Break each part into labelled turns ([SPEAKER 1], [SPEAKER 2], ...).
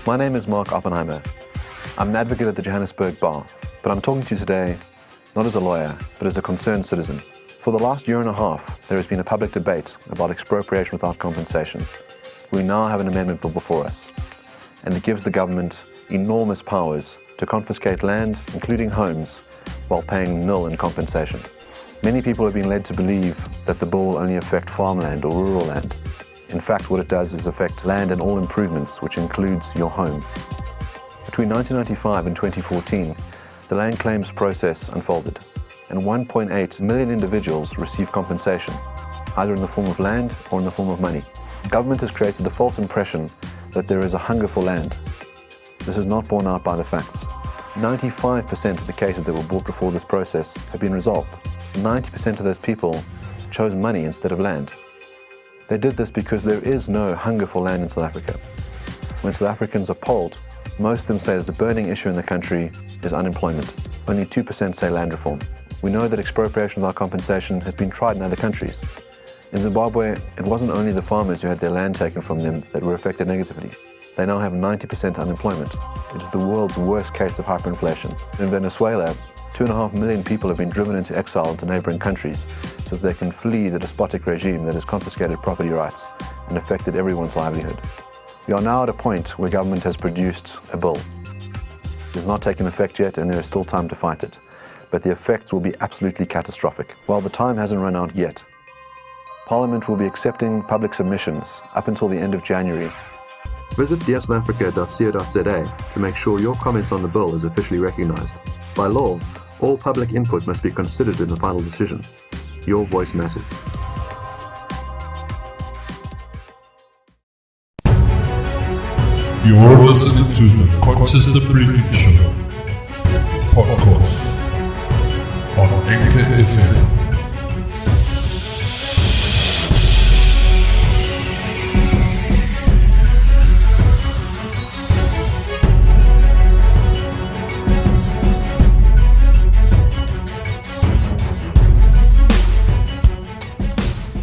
[SPEAKER 1] My name is Mark Oppenheimer. I'm an advocate at the Johannesburg Bar, but I'm talking to you today not as a lawyer, but as a concerned citizen. For the last year and a half, there has been a public debate about expropriation without compensation. We now have an amendment bill before us, and it gives the government enormous powers to confiscate land, including homes, while paying nil in compensation. Many people have been led to believe that the bill will only affect farmland or rural land. In fact, what it does is affect land and all improvements, which includes your home. Between 1995 and 2014, the land claims process unfolded, and 1.8 million individuals received compensation, either in the form of land or in the form of money. Government has created the false impression that there is a hunger for land. This is not borne out by the facts. 95% of the cases that were brought before this process have been resolved. 90% of those people chose money instead of land. They did this because there is no hunger for land in South Africa. When South Africans are polled, most of them say that the burning issue in the country is unemployment. Only 2% say land reform. We know that expropriation without compensation has been tried in other countries. In Zimbabwe, it wasn't only the farmers who had their land taken from them that were affected negatively. They now have 90% unemployment. It is the world's worst case of hyperinflation. In Venezuela, 2.5 million people have been driven into exile into neighboring countries so that they can flee the despotic regime that has confiscated property rights and affected everyone's livelihood. We are now at a point where government has produced a bill. It has not taken effect yet, and there is still time to fight it. But the effects will be absolutely catastrophic. While the time hasn't run out yet, Parliament will be accepting public submissions up until the end of January. Visit dearsouthafrica.co.za to make sure your comments on the bill is officially recognised. By law, all public input must be considered in the final decision. Your voice matters.
[SPEAKER 2] You're listening to the Hutchinson Briefing Show podcast on Anchor FM.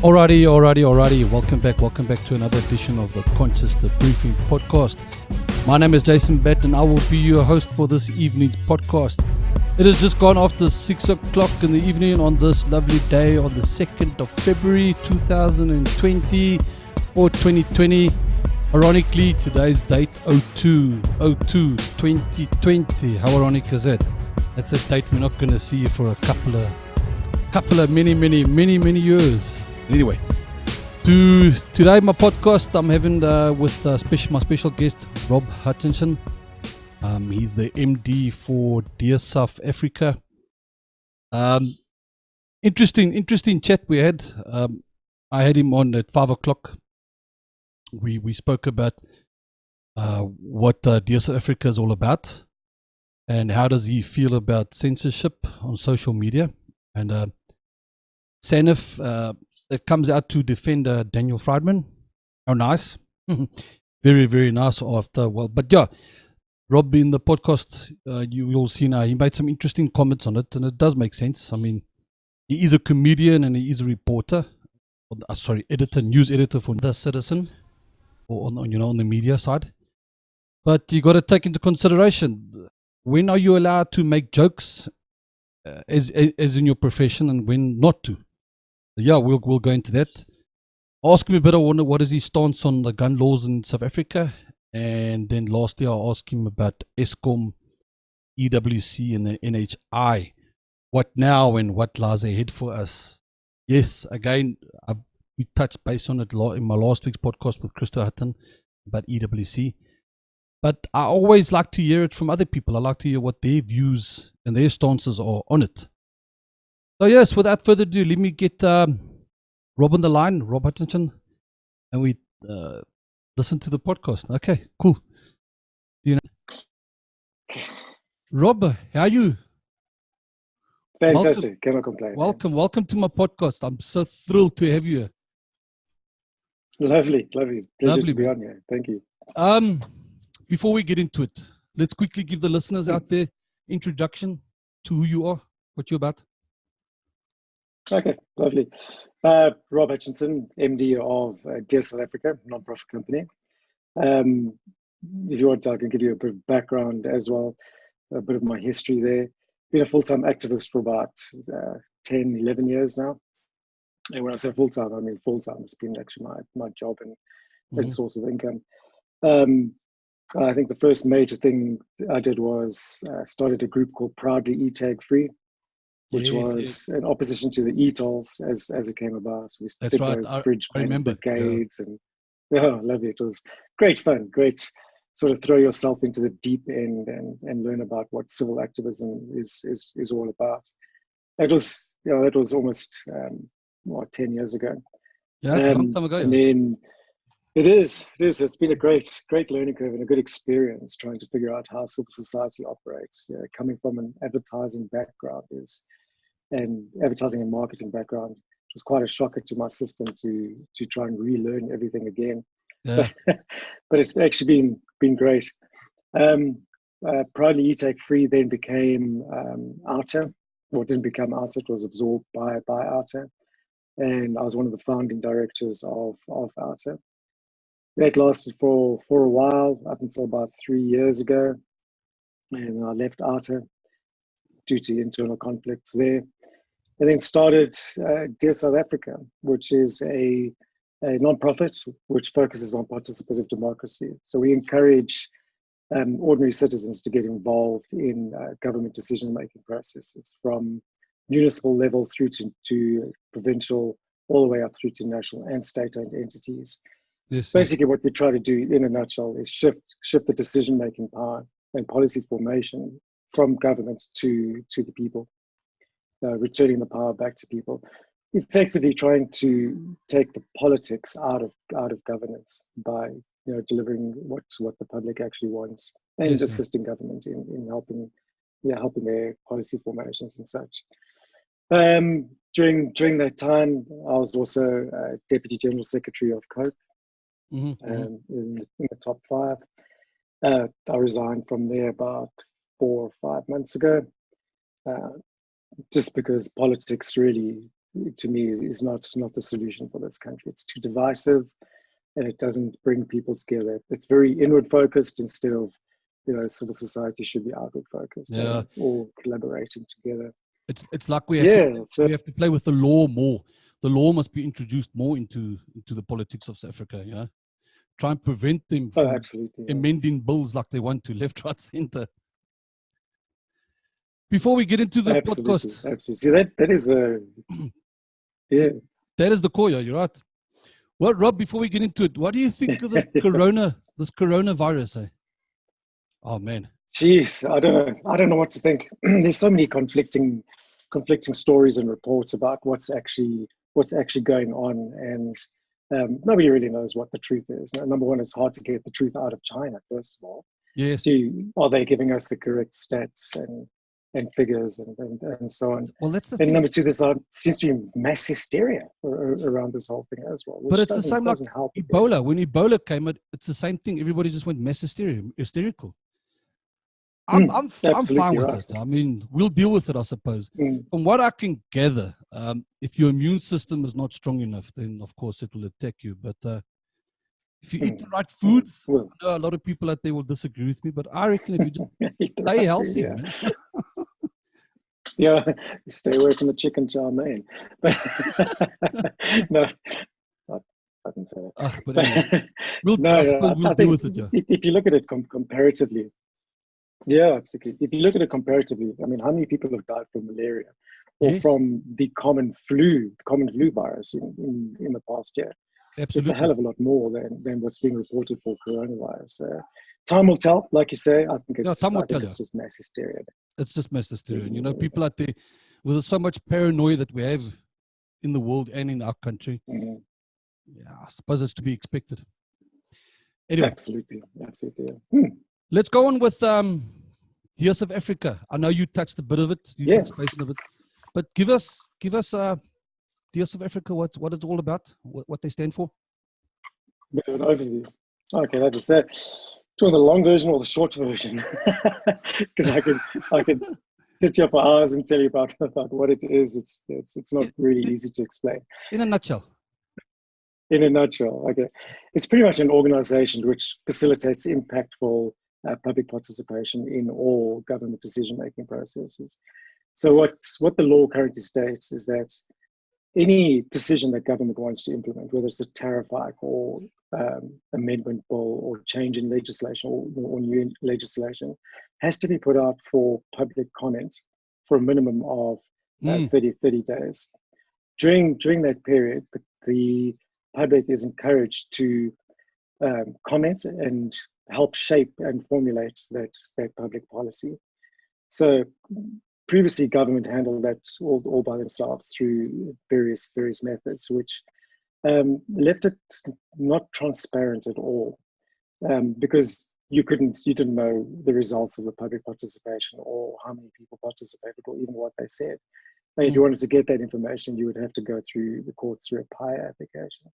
[SPEAKER 3] Alrighty. Welcome back to another edition of the Hutchinson Briefing Podcast. My name is Jason Bett, and I will be your host for this evening's podcast. It has just gone after 6 o'clock in the evening on this lovely day on the 2nd of February 2020 or 2020. Ironically, today's date 02/02/2020. How ironic is that? That's a date we're not going to see for a couple of many years. Anyway, today my podcast I'm having with my special guest Rob Hutchinson. He's the MD for Dear South Africa. Interesting chat we had. I had him on at 5 o'clock. We spoke about what Dear South Africa is all about, and how does he feel about censorship on social media, and Sanif that comes out to defend Daniel Friedman. Oh, nice. Very nice after. Well, but yeah, Rob in the podcast, you will see now, he made some interesting comments on it, and it does make sense. I mean, he is a comedian and he is a reporter, news editor for The Citizen, or on the media side. But you got to take into consideration, when are you allowed to make jokes as in your profession, and when not to? Yeah, we'll go into that. Ask him a bit, I wonder what is his stance on the gun laws in South Africa, and then lastly I'll ask him about Eskom, EWC and the NHI. What now and what lies ahead for us? Yes, again, we touched base on it in my last week's podcast with Krista Hutton about EWC. But I always like to hear it from other people. I like to hear what their views and their stances are on it. So yes, without further ado, let me get Rob on the line, Rob Hutchinson, and we listen to the podcast. Okay, cool. Rob, how are you?
[SPEAKER 4] Fantastic, cannot complain.
[SPEAKER 3] Welcome to my podcast. I'm so thrilled to have you here.
[SPEAKER 4] Lovely. Pleasure to be on here. Thank you.
[SPEAKER 3] Before we get into it, let's quickly give the listeners out there introduction to who you are, what you're about.
[SPEAKER 4] Okay, lovely. Rob Hutchinson, MD of Dear South Africa, non-profit company. if you want, I can give you a bit of background as well, a bit of my history there. Been a full-time activist for about 10, 11 years now. And when I say full-time, I mean full-time. It's been actually my job and source of income. I think the first major thing I did was started a group called Proudly E-Tag Free, which was an opposition to the e-tolls as it came about. We
[SPEAKER 3] That's
[SPEAKER 4] did
[SPEAKER 3] right.
[SPEAKER 4] those bridge
[SPEAKER 3] remember.
[SPEAKER 4] brigades and lovely. It was great fun, great sort of throw yourself into the deep end and learn about what civil activism is all about. It was, that was almost 10 years ago.
[SPEAKER 3] Yeah, that's a long time ago.
[SPEAKER 4] And then it's been a great learning curve and a good experience trying to figure out how civil society operates. Coming from an advertising background and advertising and marketing background, it was quite a shocker to my system to try and relearn everything again.
[SPEAKER 3] Yeah.
[SPEAKER 4] But it's actually been great. Proudly E-Tag Free then became Outer, or didn't become Outer, it was absorbed by Outer. And I was one of the founding directors of Outer. That lasted for a while, up until about 3 years ago. And I left Outer due to internal conflicts there. And then started Dear South Africa, which is a non-profit which focuses on participative democracy. So we encourage ordinary citizens to get involved in government decision-making processes from municipal level through to provincial, all the way up through to national and state-owned entities. Basically, what we try to do in a nutshell is shift the decision-making power and policy formation from government to the people, returning the power back to people. Effectively trying to take the politics out of governance by delivering what the public actually wants and assisting government in helping their policy formations and such. During that time, I was also Deputy General Secretary of COPE in the top 5. I resigned from there about 4 or 5 months ago, just because politics really, to me, is not the solution for this country. It's too divisive, and it doesn't bring people together. It's very inward focused instead of, civil society should be outward focused.
[SPEAKER 3] Yeah,
[SPEAKER 4] all collaborating together.
[SPEAKER 3] It's like we have to play with the law more. The law must be introduced more into the politics of South Africa. Try and prevent them from amending bills like they want to, left, right, center. Before we get into the podcast,
[SPEAKER 4] absolutely. That is
[SPEAKER 3] that is the core. You're right. Well, Rob, before we get into it, what do you think of this coronavirus? Oh man.
[SPEAKER 4] Jeez, I don't know what to think. There's so many conflicting stories and reports about what's actually going on, and nobody really knows what the truth is. Number one, it's hard to get the truth out of China, first of all.
[SPEAKER 3] Yes.
[SPEAKER 4] Are they giving us the correct stats and figures and so on?
[SPEAKER 3] Well, that's the
[SPEAKER 4] thing.
[SPEAKER 3] And
[SPEAKER 4] number two, there seems to be mass hysteria around this whole thing as well.
[SPEAKER 3] But it's the same like Ebola. When Ebola came, it's the same thing. Everybody just went mass hysterical. I'm fine with it. I mean, we'll deal with it, I suppose. From what I can gather, if your immune system is not strong enough, then of course it will attack you. But if you eat the right food, I know a lot of people out there will disagree with me, but I reckon if you just stay healthy, man.
[SPEAKER 4] Yeah, stay away from the chicken chow mein. No, I can say that.
[SPEAKER 3] But anyway, we'll deal with it. Yeah.
[SPEAKER 4] If you look at it comparatively, yeah, absolutely. If you look at it comparatively, I mean, how many people have died from malaria or from the common flu virus in the past year?
[SPEAKER 3] Absolutely.
[SPEAKER 4] It's a hell of a lot more than what's being reported for coronavirus. Time will tell, like you say. I think it's just mass hysteria.
[SPEAKER 3] It's just mass hysteria. And, people out there with so much paranoia that we have in the world and in our country. Yeah, I suppose it's to be expected. Anyway.
[SPEAKER 4] Absolutely.
[SPEAKER 3] Let's go on with Dear South Africa. I know you touched a bit of it. You touched base on it. But give us Dear South Africa, what it's all about, what they stand for.
[SPEAKER 4] Bit of an overview. Okay, that is that. Do you want the long version or the short version? Because I can sit you up for hours and tell you about what it is. It's not really easy to explain.
[SPEAKER 3] In a nutshell.
[SPEAKER 4] In a nutshell, okay. It's pretty much an organization which facilitates impactful public participation in all government decision-making processes. So what the law currently states is that any decision that government wants to implement, whether it's a tariff hike or amendment bill or change in legislation or new legislation, has to be put out for public comment for a minimum of 30 days. During that period, the public is encouraged to comment and help shape and formulate that public policy. So previously, government handled that all by themselves through various methods, which left it not transparent at all, because you didn't know the results of the public participation or how many people participated or even what they said. And if you wanted to get that information, you would have to go through the courts through a PIA application.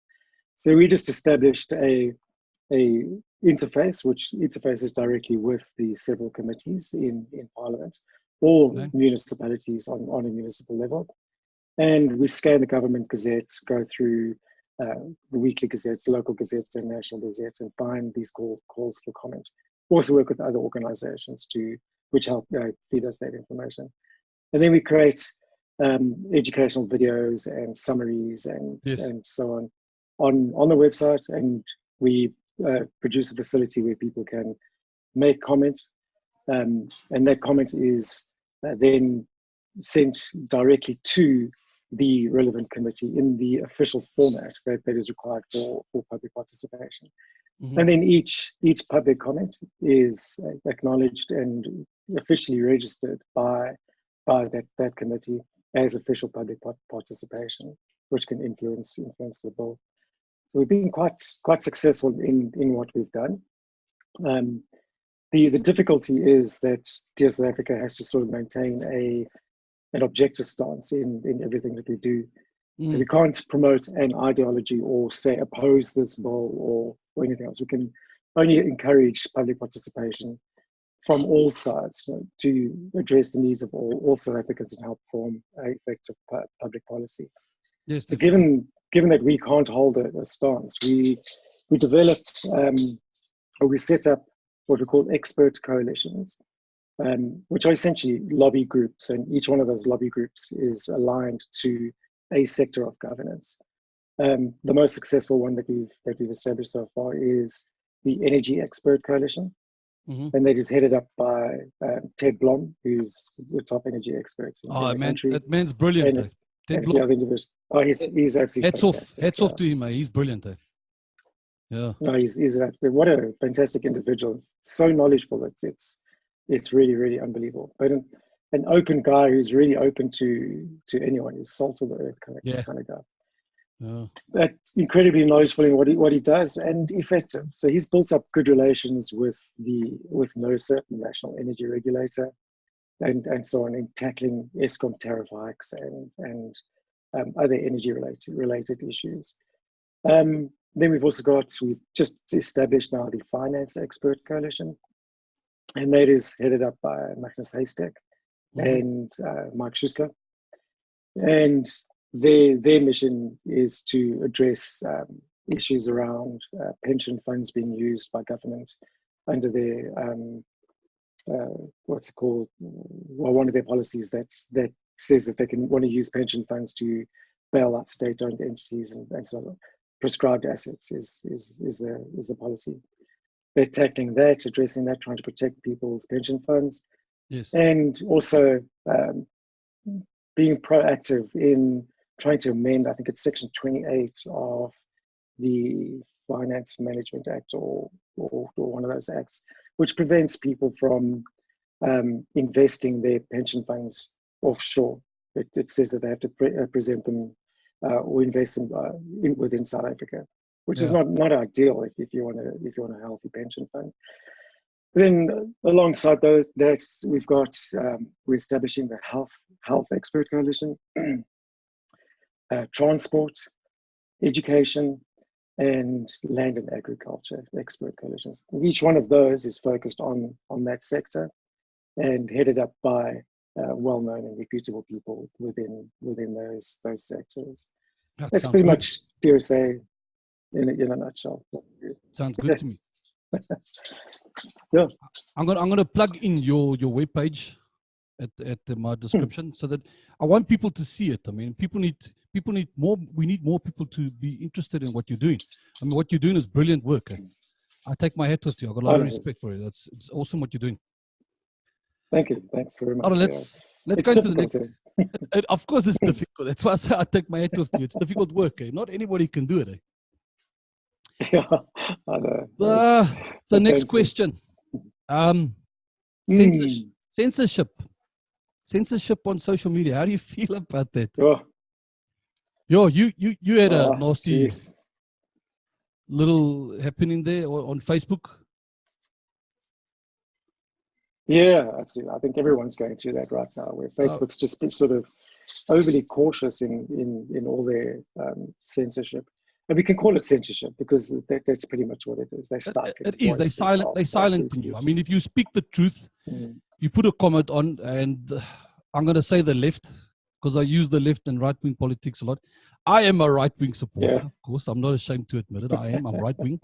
[SPEAKER 4] So we just established a interface, which interfaces directly with the several committees in Parliament, all municipalities on a municipal level. And we scan the government gazettes, go through the weekly gazettes, local gazettes and national gazettes, and find these calls for comment. Also work with other organizations which help feed us that information. And then we create educational videos and summaries and so on the website, and we produce a facility where people can make comment, and that comment is then sent directly to the relevant committee in the official format that is required for public participation. And then each public comment is acknowledged and officially registered by that committee as official public participation, which can influence the bill. So we've been quite successful in what we've done. The difficulty is that Dear South Africa has to sort of maintain an objective stance in everything that we do. So we can't promote an ideology or say oppose this bill or anything else. We can only encourage public participation from all sides to address the needs of all South Africans and help form an effective public policy.
[SPEAKER 3] Yes.
[SPEAKER 4] So given that we can't hold a stance, we developed or we set up what we call expert coalitions, which are essentially lobby groups, and each one of those lobby groups is aligned to a sector of governance. The most successful one that we've established so far is the Energy Expert Coalition, and that is headed up by Ted Blom, who's the top energy expert in the country.
[SPEAKER 3] That man's brilliant. Ted Blom.
[SPEAKER 4] He's absolutely fantastic.
[SPEAKER 3] Hats off to him, he's brilliant. Yeah.
[SPEAKER 4] No, he's what a fantastic individual. So knowledgeable. It's really, really unbelievable. But an open guy who's really open to anyone. He's salt of the earth kind of guy.
[SPEAKER 3] Yeah.
[SPEAKER 4] But incredibly knowledgeable in what he does and effective. So he's built up good relations with NERSA, the National Energy Regulator, and so on, in tackling Eskom tariff hikes and other energy related issues. Then we've just established now the Finance Expert Coalition, and that is headed up by Magnus Haystack and Mike Schussler. And their mission is to address issues around pension funds being used by government under their one of their policies that says that they want to use pension funds to bail out state-owned entities and so on. Prescribed assets is the policy. They're tackling that, addressing that, trying to protect people's pension funds, and also being proactive in trying to amend, I think it's Section 28 of the Finance Management Act or one of those acts, which prevents people from investing their pension funds offshore. It says that they have to present them or invest in within South Africa, which is not ideal if you want a healthy pension fund. Then alongside those, we're establishing the Health Expert Coalition, Transport, Education, and Land and Agriculture Expert Coalitions. Each one of those is focused on that sector and headed up by well-known and reputable people within those sectors. That's pretty much DSA in a nutshell.
[SPEAKER 3] Sounds good to me.
[SPEAKER 4] Yeah.
[SPEAKER 3] I'm gonna plug in your webpage at my description so that I want people to see it. I mean, people need more. We need more people to be interested in what you're doing. I mean, what you're doing is brilliant work. I take my hat off to you. I've got a lot of respect for it. It's awesome what you're doing.
[SPEAKER 4] Thank you. Thanks very much.
[SPEAKER 3] All right, let's
[SPEAKER 4] it's
[SPEAKER 3] go into the next. Of course, it's difficult. That's why I say I take my hat off to you. It's difficult work. Not anybody can do it.
[SPEAKER 4] Yeah, I know.
[SPEAKER 3] The next question. Censorship on social media. How do you feel about that? You had a nasty little happening there on Facebook.
[SPEAKER 4] Yeah, absolutely. I think everyone's going through that right now, where Facebook's just been sort of overly cautious in all their censorship. And we can call it censorship because that's pretty much what it is. They stifle.
[SPEAKER 3] It is. They silent you. I mean, if you speak the truth, you put a comment on, and I'm going to say the left because I use the left and right-wing politics a lot. I am a right-wing supporter, of course. I'm not ashamed to admit it. I'm right-wing.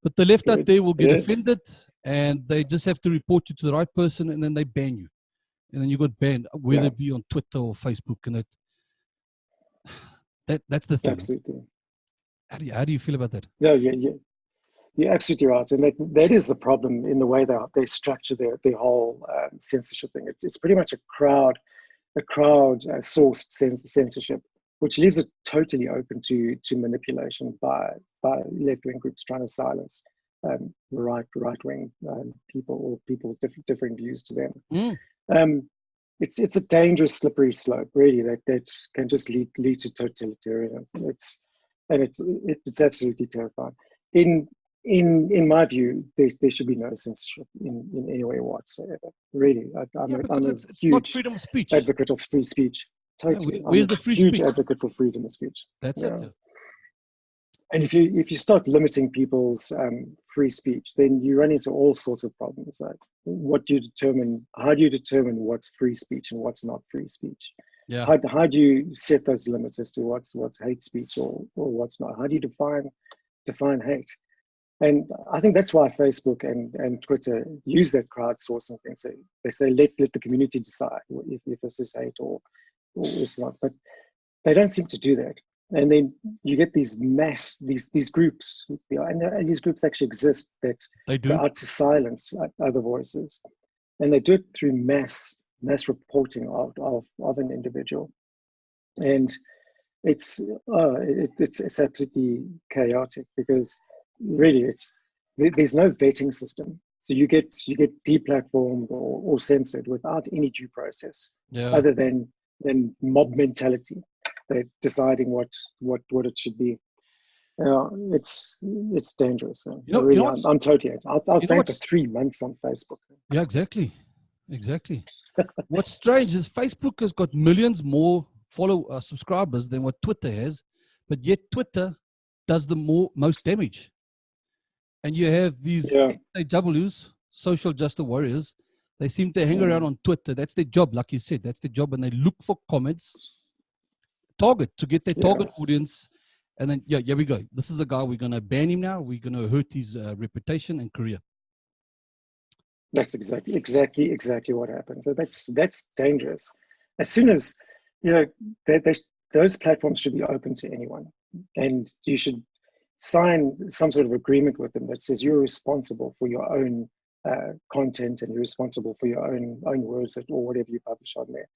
[SPEAKER 3] But the left out there will get offended, and they just have to report you to the right person, and then they ban you. And then you got banned, whether it be on Twitter or Facebook. And that's the thing.
[SPEAKER 4] Absolutely.
[SPEAKER 3] How do you feel about that?
[SPEAKER 4] No, you're absolutely right. And that is the problem in the way they structure their whole censorship thing. It's pretty much a crowd sourced censorship, which leaves it totally open to manipulation by left-wing groups trying to silence right-wing people or people with differing views to them. It's a dangerous slippery slope, really, that can just lead to totalitarianism. It's absolutely terrifying. In my view, there should be no censorship in any way whatsoever. Really, I'm a
[SPEAKER 3] it's
[SPEAKER 4] huge
[SPEAKER 3] not freedom of speech.
[SPEAKER 4] Advocate of free speech. Totally,
[SPEAKER 3] where's the free
[SPEAKER 4] huge
[SPEAKER 3] speech?
[SPEAKER 4] Advocate for freedom of speech.
[SPEAKER 3] That's it.
[SPEAKER 4] And if you start limiting people's free speech, then you run into all sorts of problems. Like how do you determine what's free speech and what's not free speech?
[SPEAKER 3] Yeah.
[SPEAKER 4] How do you set those limits as to what's hate speech or what's not? How do you define hate? And I think that's why Facebook and Twitter use that crowdsourcing thing. So they say let the community decide if this is hate or it's not. But they don't seem to do that. And then you get these groups, and these groups actually exist that go out to silence other voices, and they do it through mass reporting of an individual, and it's absolutely chaotic because really there's no vetting system, so you get deplatformed or censored without any due process other than mob mentality. They're deciding what it should be. It's dangerous. I'm totally. I was banned for 3 months on Facebook.
[SPEAKER 3] Yeah, exactly. What's strange is Facebook has got millions more subscribers than what Twitter has, but yet Twitter does the most damage. And you have these SJWs, social justice warriors. They seem to hang around on Twitter. That's their job, like you said. That's their job, and they look for comments. To get their target audience, and then here we go. This is a guy, we're going to ban him now. We're going to hurt his reputation and career.
[SPEAKER 4] That's exactly what happens. So that's dangerous. As soon as those platforms should be open to anyone, and you should sign some sort of agreement with them that says you're responsible for your own content and you're responsible for your own words or whatever you publish on there.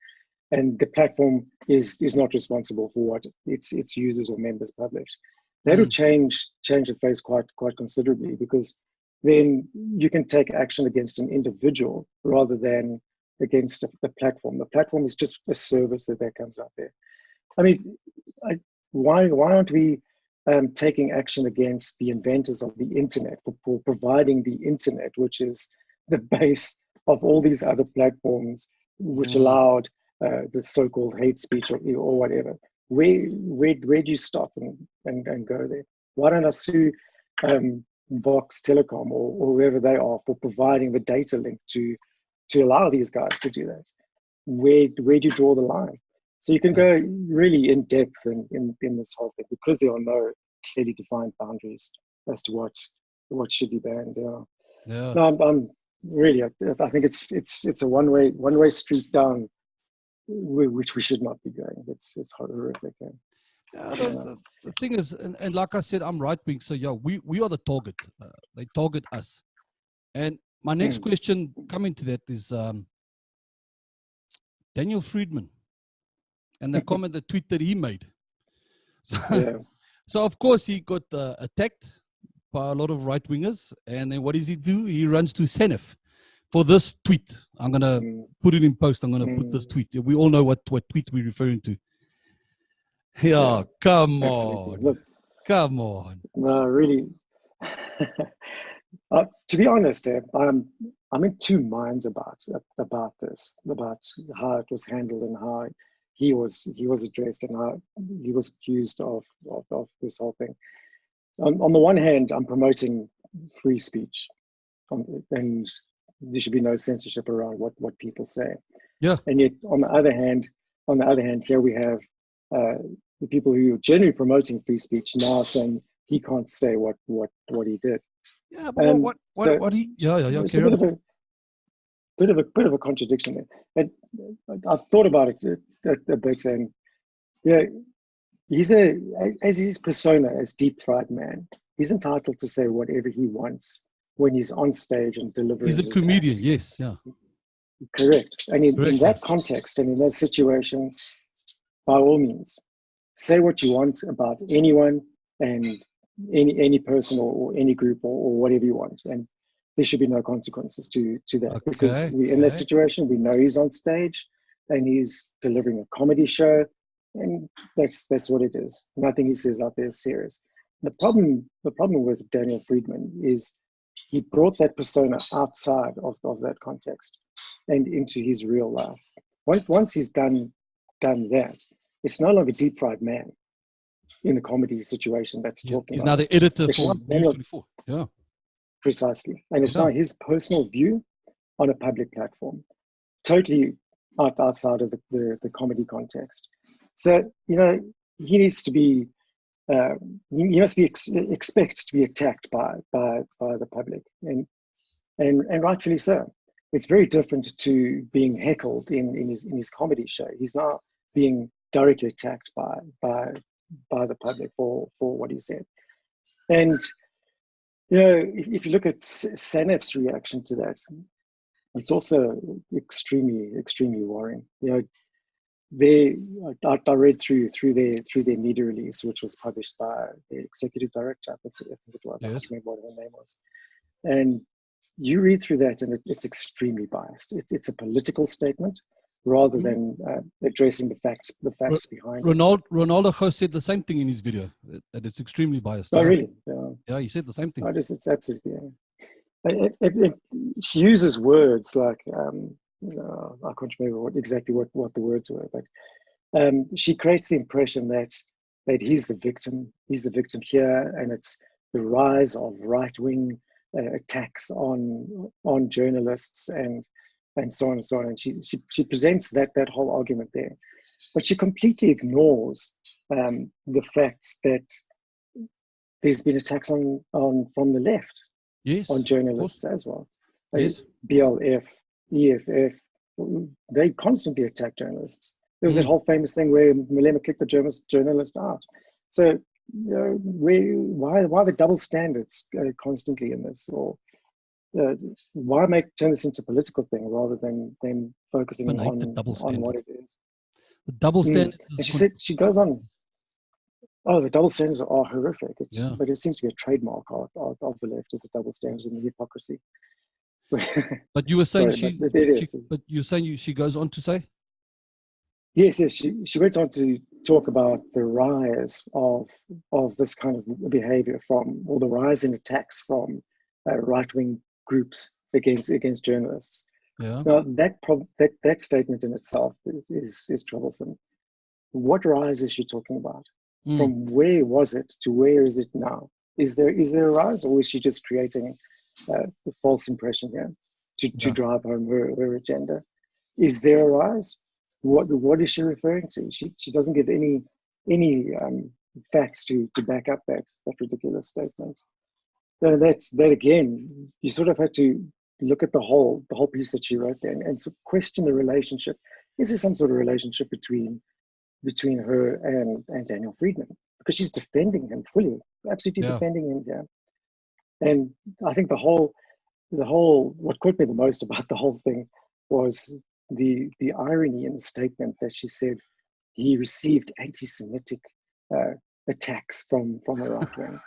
[SPEAKER 4] And the platform is not responsible for what its users or members publish. That will change the face quite considerably, because then you can take action against an individual rather than against the platform. The platform is just a service that comes out there. I mean, why aren't we taking action against the inventors of the internet for providing the internet, which is the base of all these other platforms, which allowed the so-called hate speech or whatever? Where do you stop and go there? Why don't I sue Vox Telecom or whoever they are for providing the data link to allow these guys to do that? Where do you draw the line? So you can go really in depth in this whole thing, because there are no clearly defined boundaries as to what should be banned.
[SPEAKER 3] Yeah.
[SPEAKER 4] No, I'm really. I think it's a one-way street down, which we should not be going. It's horrific.
[SPEAKER 3] Yeah, the thing is, and like I said, I'm right wing, so yeah, we are the target. They target us. And my next question coming to that is Daniel Friedman and the comment, the tweet that he made. So,
[SPEAKER 4] Yeah.
[SPEAKER 3] so of course he got attacked by a lot of right wingers, and then what does he do? He runs to Senef for this tweet. I'm gonna put it in post. I'm gonna put this tweet. We all know what tweet we're referring to. Yeah, come on.
[SPEAKER 4] Look,
[SPEAKER 3] come on.
[SPEAKER 4] No, really. To be honest, I'm in two minds about this, about how it was handled and how he was addressed and how he was accused of this whole thing. On the one hand, I'm promoting free speech, and there should be no censorship around what people say.
[SPEAKER 3] Yeah.
[SPEAKER 4] And yet, on the other hand, here we have the people who are generally promoting free speech now saying he can't say what he did.
[SPEAKER 3] Yeah, but what he? Yeah.
[SPEAKER 4] It's a bit of a contradiction there. I've thought about it a bit, and he's as his persona as deep fried man. He's entitled to say whatever he wants when he's on stage and delivering.
[SPEAKER 3] He's a comedian,
[SPEAKER 4] act.
[SPEAKER 3] Yes, yeah.
[SPEAKER 4] Correct. And in that context and in that situation, by all means, say what you want about anyone and any person or any group or whatever you want, and there should be no consequences to that, because we're in that situation. We know he's on stage and he's delivering a comedy show, and that's what it is. Nothing he says out there is serious. The problem with Daniel Friedman is he brought that persona outside of that context and into his real life. Once he's done that, it's no longer deep fried man in a comedy situation that's talking.
[SPEAKER 3] He's
[SPEAKER 4] about
[SPEAKER 3] now the editor
[SPEAKER 4] it's
[SPEAKER 3] for News 24. Yeah,
[SPEAKER 4] precisely, and it's now his personal view on a public platform, totally outside of the comedy context. So he needs to be. He must be expect to be attacked by the public, and rightfully so. It's very different to being heckled in his comedy show. He's now being directly attacked by the public for what he said. And if you look at Senef's reaction to that, it's also extremely worrying. I read through their media release, which was published by the executive director. I think it was. I can't remember what her name was. And you read through that, and it's extremely biased. It's a political statement rather than addressing the facts behind it.
[SPEAKER 3] Ronaldo said the same thing in his video, that it's extremely biased.
[SPEAKER 4] Oh, really?
[SPEAKER 3] Yeah, he said the same thing.
[SPEAKER 4] It's absolutely. She uses words like. I can't remember exactly what the words were, but she creates the impression that he's the victim. He's the victim here, and it's the rise of right-wing attacks on journalists and so on and so on. And she presents that whole argument there, but she completely ignores the fact that there's been attacks on from the left on journalists as well.
[SPEAKER 3] Yes.
[SPEAKER 4] BLF. EFF, they constantly attack journalists. There was that whole famous thing where Malema kicked the journalist out. So, why the double standards constantly in this? Or why turn this into a political thing rather than focusing on what it is?
[SPEAKER 3] The double standards.
[SPEAKER 4] And she goes on. Oh, the double standards are horrific. But it seems to be a trademark of the left, is the double standards and the hypocrisy.
[SPEAKER 3] But you were saying she goes on to say?
[SPEAKER 4] Yes. She went on to talk about the rise of this kind of behavior or the rise in attacks from right-wing groups against journalists.
[SPEAKER 3] Yeah.
[SPEAKER 4] Now that statement in itself is troublesome. What rise is she talking about? From where was it to where is it now? Is there a rise, or is she just creating a false impression here to drive home her agenda? Is there a rise? What is she referring to? She doesn't give any facts to back up that ridiculous statement. So that again, you sort of had to look at the whole piece that she wrote there and to question the relationship. Is there some sort of relationship between her and Daniel Friedman? Because she's defending him fully, absolutely defending him here. And I think the whole what caught me the most about the whole thing was the irony in the statement that she said he received anti-Semitic attacks from the right wing.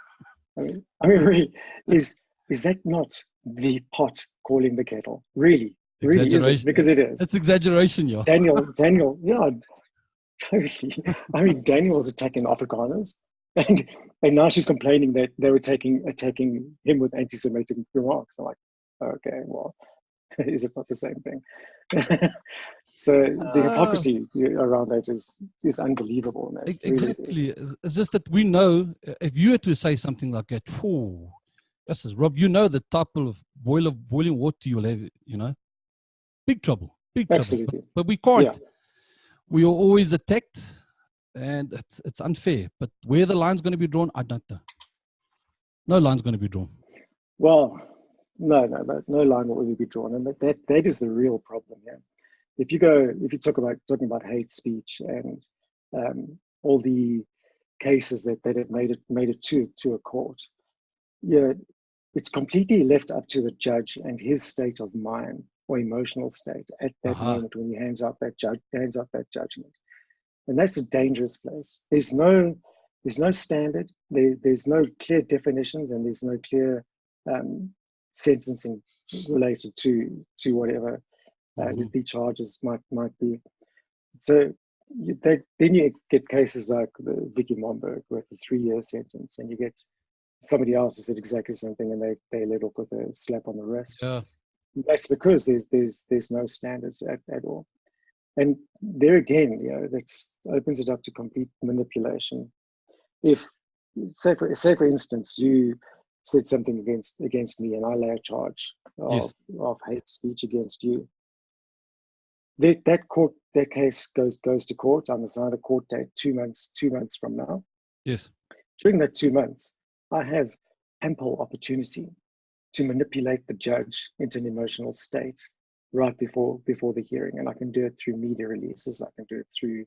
[SPEAKER 4] I mean, really, is that not the pot calling the kettle? Really is it? Because it is.
[SPEAKER 3] It's exaggeration, yeah.
[SPEAKER 4] Daniel, yeah, totally. I mean, Daniel's attacking Afrikaners, and now she's complaining that they were attacking him with anti-Semitic remarks. I'm like, okay, well, is it not the same thing? So the hypocrisy around that is unbelievable. Man.
[SPEAKER 3] Exactly. Really, it's just that we know if you had to say something like that, this is Rob. You know the type of boiling water you'll have. You know, big trouble.
[SPEAKER 4] Absolutely.
[SPEAKER 3] But we can't.
[SPEAKER 4] Yeah.
[SPEAKER 3] We are always attacked, and it's unfair. But where the line's going to be drawn, I don't know. No line's going to be drawn.
[SPEAKER 4] Well, no line will really be drawn, and that is the real problem here. If you talk about talking about hate speech and all the cases that have made it to a court, yeah, it's completely left up to the judge and his state of mind or emotional state at that moment when he hands out that judgment, and that's a dangerous place. There's no standard. There's no clear definitions, and there's no clear sentencing related to whatever the charges might be. So then you get cases like the Vicky Momberg with a 3-year sentence, and you get somebody else who said exactly the same thing, and they let off with a slap on the wrist.
[SPEAKER 3] Yeah.
[SPEAKER 4] That's because there's no standards at all. And there again, that opens it up to complete manipulation. If say for instance, you said something against me, and I lay a charge of hate speech against you. That case goes to court. I'm assigned a court date 2 months from now.
[SPEAKER 3] Yes.
[SPEAKER 4] During that 2 months, I have ample opportunity to manipulate the judge into an emotional state right before the hearing, and I can do it through media releases. I can do it through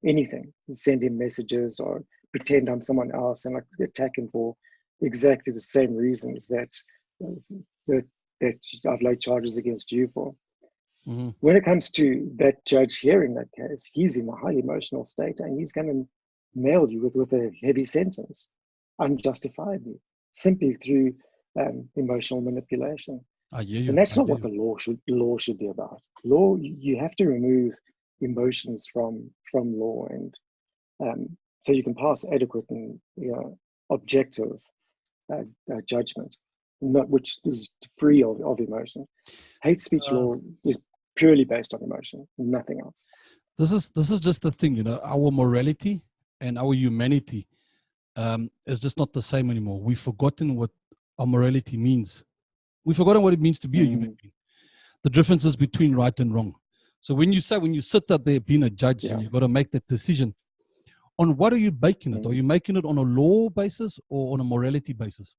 [SPEAKER 4] anything. Send him messages or pretend I'm someone else, and I attack him for exactly the same reasons that I've laid charges against you for. Mm-hmm. When it comes to that judge hearing that case, he's in a highly emotional state, and he's going to nail you with a heavy sentence, unjustifiably, simply through emotional manipulation. And that's not what the law should be about. Law, you have to remove emotions from law, and so you can pass adequate and objective judgment, which is free of emotion. Hate speech law is purely based on emotion, nothing else.
[SPEAKER 3] This is just the thing, our morality and our humanity is just not the same anymore. We've forgotten what our morality means. We've forgotten what it means to be a human being. The differences between right and wrong. So when you sit up there being a judge and you've got to make that decision, on what are you making it? Are you making it on a law basis or on a morality basis?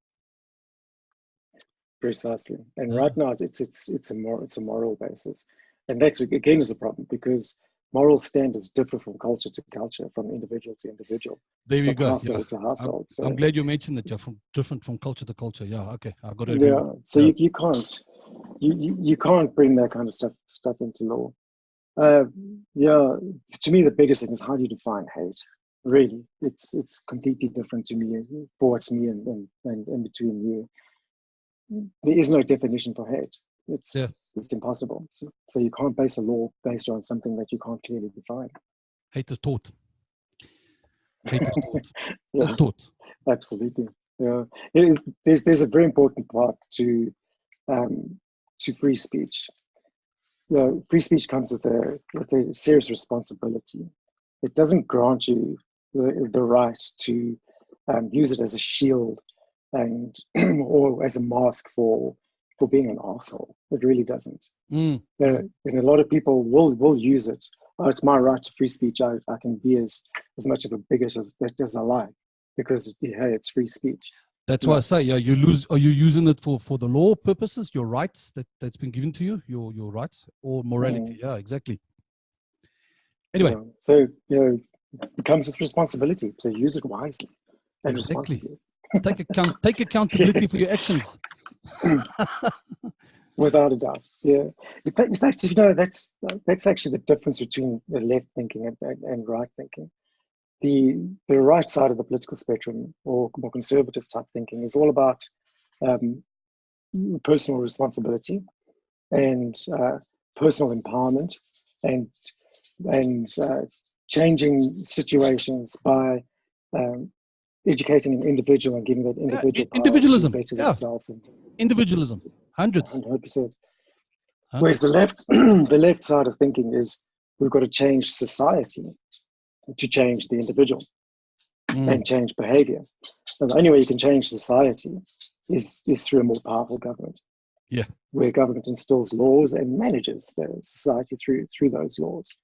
[SPEAKER 4] Precisely. And right now it's a moral basis. And that again is a problem, because moral standards differ from culture to culture, from individual to individual.
[SPEAKER 3] There we go.
[SPEAKER 4] Household to household.
[SPEAKER 3] I'm glad you mentioned that. From different from culture to culture. Yeah. Okay. I got to agree.
[SPEAKER 4] Yeah. So you can't bring that kind of stuff into law. To me, the biggest thing is, how do you define hate? Really, it's completely different to me, for it's me and between you. There is no definition for hate. It's impossible. So you can't base a law based on something that you can't clearly define.
[SPEAKER 3] Hate is taught. It's taught.
[SPEAKER 4] Absolutely. Yeah. There's a very important part to free speech. Free speech comes with a serious responsibility. It doesn't grant you the right to use it as a shield and or as a mask for being an arsehole. It really doesn't. And a lot of people will use it oh, it's my right to free speech. I can be as much of a bigot as I like because hey, it's free speech.
[SPEAKER 3] That's why I say, yeah, are you using it for the law purposes, your rights that's been given to you, your rights, or morality? Yeah, exactly. Anyway.
[SPEAKER 4] So, it comes with responsibility. So use it wisely and responsibly.
[SPEAKER 3] Take accountability for your actions.
[SPEAKER 4] Without a doubt, yeah. In fact, that's actually the difference between the left thinking and right thinking. The right side of the political spectrum, or more conservative type thinking, is all about personal responsibility and personal empowerment and changing situations by educating an individual and giving that individual power
[SPEAKER 3] individualism,
[SPEAKER 4] to better themselves. And
[SPEAKER 3] individualism,
[SPEAKER 4] 100%. Whereas the left side of thinking is we've got to change society to change the individual and change behavior. And the only way you can change society is through a more powerful government.
[SPEAKER 3] Yeah,
[SPEAKER 4] where government instills laws and manages the society through those laws.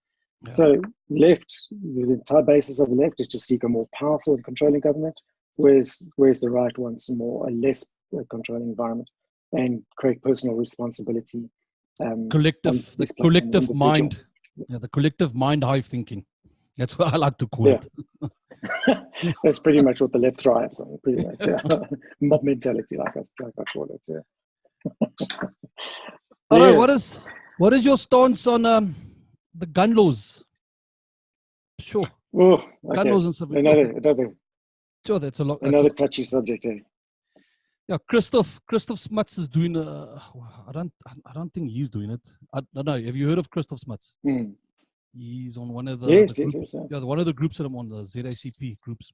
[SPEAKER 4] Yeah. So the entire basis of the left is to seek a more powerful and controlling government, whereas the right wants a less controlling environment and create personal responsibility.
[SPEAKER 3] The collective mind hive thinking. That's what I like to call it.
[SPEAKER 4] That's pretty much what the left thrives on, pretty much. Yeah. Mob mentality, like I call it. Yeah.
[SPEAKER 3] All right, what is your stance on the gun laws? Sure.
[SPEAKER 4] Oh, okay.
[SPEAKER 3] Gun laws and stuff.
[SPEAKER 4] Another.
[SPEAKER 3] Sure, that's a lot.
[SPEAKER 4] Another touchy subject. Eh?
[SPEAKER 3] Yeah, Christoph Smuts is doing. I don't think he's doing it. I don't know. Have you heard of Christoph Smuts?
[SPEAKER 4] Mm.
[SPEAKER 3] He's on one of the
[SPEAKER 4] yes,
[SPEAKER 3] groups.
[SPEAKER 4] Yes.
[SPEAKER 3] Yeah, one of the groups that I'm on, the ZACP groups.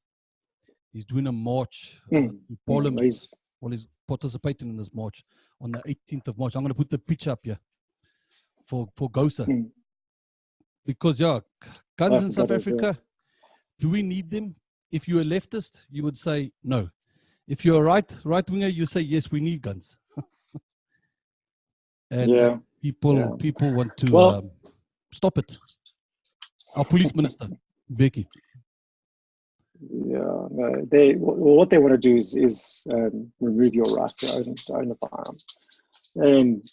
[SPEAKER 3] He's doing a march to Parliament. Well, he's participating in this march on the 18th of March. I'm going to put the picture up here for GOSA. Because, guns in South Africa, do we need them? If you're a leftist, you would say no. If you're a right-winger, you say, yes, we need guns. And people want to stop it. Our police minister, Becky.
[SPEAKER 4] Yeah, no, what they want to do is remove your right to own a firearm, and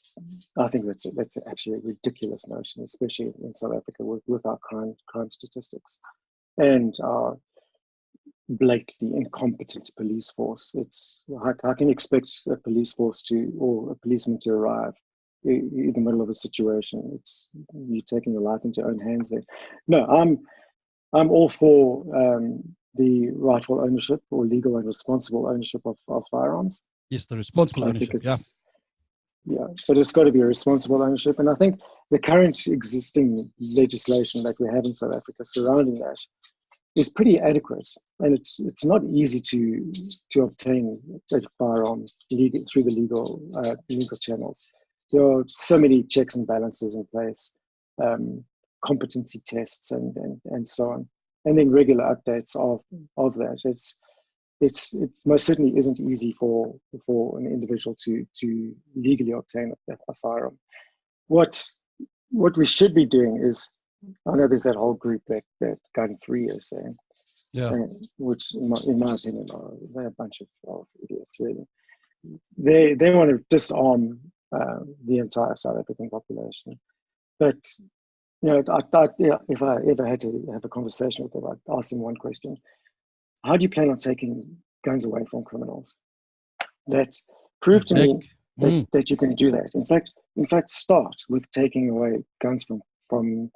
[SPEAKER 4] I think that's actually a ridiculous notion, especially in South Africa with our crime statistics and our blatantly incompetent police force. It's how can you expect a police force or a policeman to arrive in the middle of a situation? It's you taking your life into your own hands there. No, I'm all for the rightful ownership or legal and responsible ownership of firearms.
[SPEAKER 3] Yes, the responsible ownership,
[SPEAKER 4] Yeah, but it's got to be a responsible ownership. And I think the current existing legislation that we have in South Africa surrounding that is pretty adequate. And it's not easy to obtain a firearm through the legal channels. There are so many checks and balances in place, competency tests and so on. And then regular updates of that. It most certainly isn't easy for an individual to legally obtain a firearm. What we should be doing is, I know there's that whole group that Gun Free is saying, which in my opinion they're a bunch of idiots really. They want to disarm the entire South African population, but if I ever had to have a conversation with them, I'd ask them one question: how do you plan on taking guns away from criminals? Prove to me that you can do that. In fact, start with taking away guns from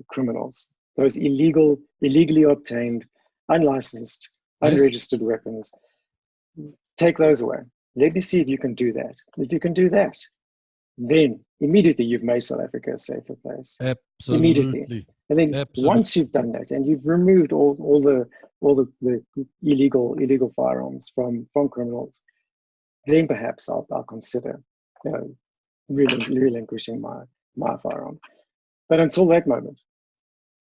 [SPEAKER 4] criminals. Those illegally obtained, unlicensed, unregistered weapons. Take those away. Let me see if you can do that. If you can do that, then immediately you've made South Africa a safer place.
[SPEAKER 3] Absolutely.
[SPEAKER 4] Immediately. And then once you've done that and you've removed all the illegal firearms from criminals, then perhaps I'll consider relinquishing my firearm. But until that moment,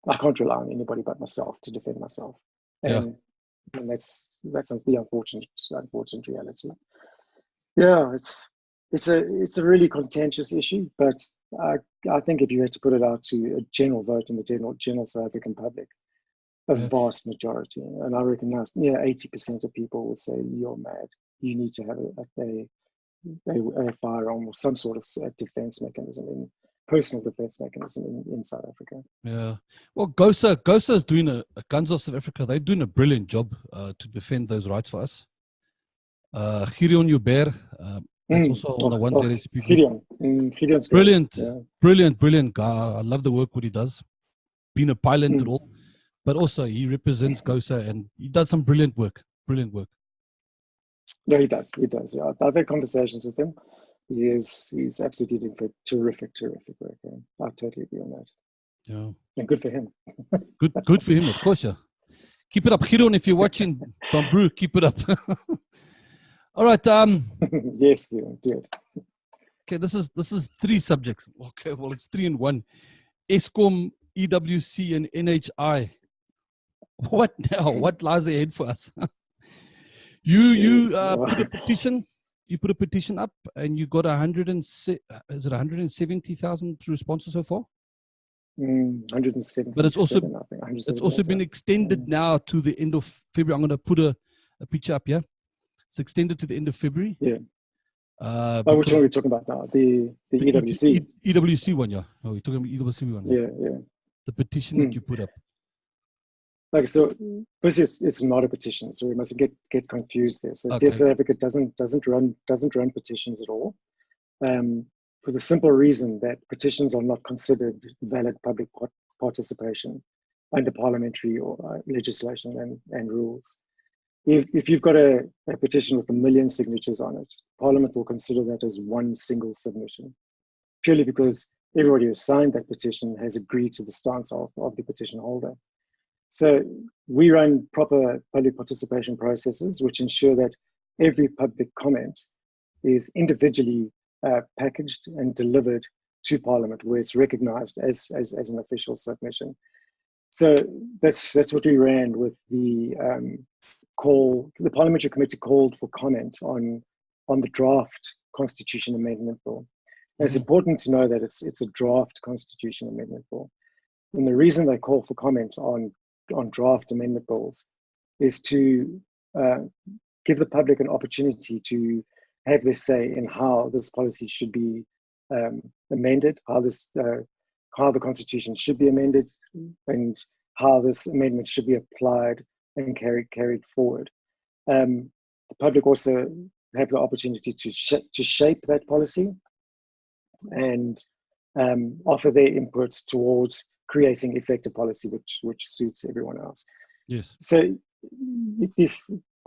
[SPEAKER 4] I can't rely on anybody but myself to defend myself. And that's the unfortunate reality. Yeah, it's a really contentious issue, but I think if you had to put it out to a general vote in the general South African public, a vast majority, and I reckon now 80% of people will say you're mad. You need to have a firearm or some sort of defense mechanism, personal defense mechanism in South Africa.
[SPEAKER 3] Yeah. Well, GOSA is doing Guns of South Africa. They're doing a brilliant job to defend those rights for us. Gideon Joubert, that's also on the 1ZSP group.
[SPEAKER 4] Gideon's
[SPEAKER 3] brilliant,
[SPEAKER 4] great.
[SPEAKER 3] brilliant guy. I love the work what he does. Being a pilot and all, but also he represents GOSA and he does some brilliant work.
[SPEAKER 4] No, he does. Yeah, I've had conversations with him. He's absolutely doing terrific work. Yeah. I totally agree on that.
[SPEAKER 3] Yeah,
[SPEAKER 4] and good for him.
[SPEAKER 3] good for him, of course. Yeah, keep it up, Gideon. If you're watching, Bamboo, keep it up. All right.
[SPEAKER 4] Yes, Gideon, do it.
[SPEAKER 3] Okay, this is 3 subjects. Okay, well, it's 3 in 1. Eskom, EWC, and NHI. What now? What lies ahead for us? You put a petition. You put a petition up, and you got 170,000 responses so far.
[SPEAKER 4] 170.
[SPEAKER 3] But it's also been extended now to the end of February. I'm going to put a picture up here. It's extended to the end of February.
[SPEAKER 4] Yeah. Which one are we talking about now? The EWC?
[SPEAKER 3] EWC one, yeah. Oh, we're talking about EWC one.
[SPEAKER 4] Yeah.
[SPEAKER 3] The petition that you put up.
[SPEAKER 4] Okay, so first, it's not a petition, so we mustn't get confused there. So
[SPEAKER 3] Okay.
[SPEAKER 4] Dear South Africa doesn't run petitions at all, for the simple reason that petitions are not considered valid public participation under parliamentary or legislation and rules. If you've got a petition with 1 million signatures on it, Parliament will consider that as one single submission, purely because everybody who signed that petition has agreed to the stance of the petition holder. So we run proper public participation processes, which ensure that every public comment is individually packaged and delivered to Parliament, where it's recognised as an official submission. So that's what we ran with the the Parliamentary Committee called for comment on the draft Constitution Amendment Bill. And it's important to know that it's a draft Constitution Amendment Bill. And the reason they call for comment on draft amendment bills is to give the public an opportunity to have their say in how this policy should be amended, how the Constitution should be amended, and how this amendment should be applied and carried forward. The public also have the opportunity to shape that policy and offer their inputs towards creating effective policy which suits everyone else.
[SPEAKER 3] Yes.
[SPEAKER 4] So if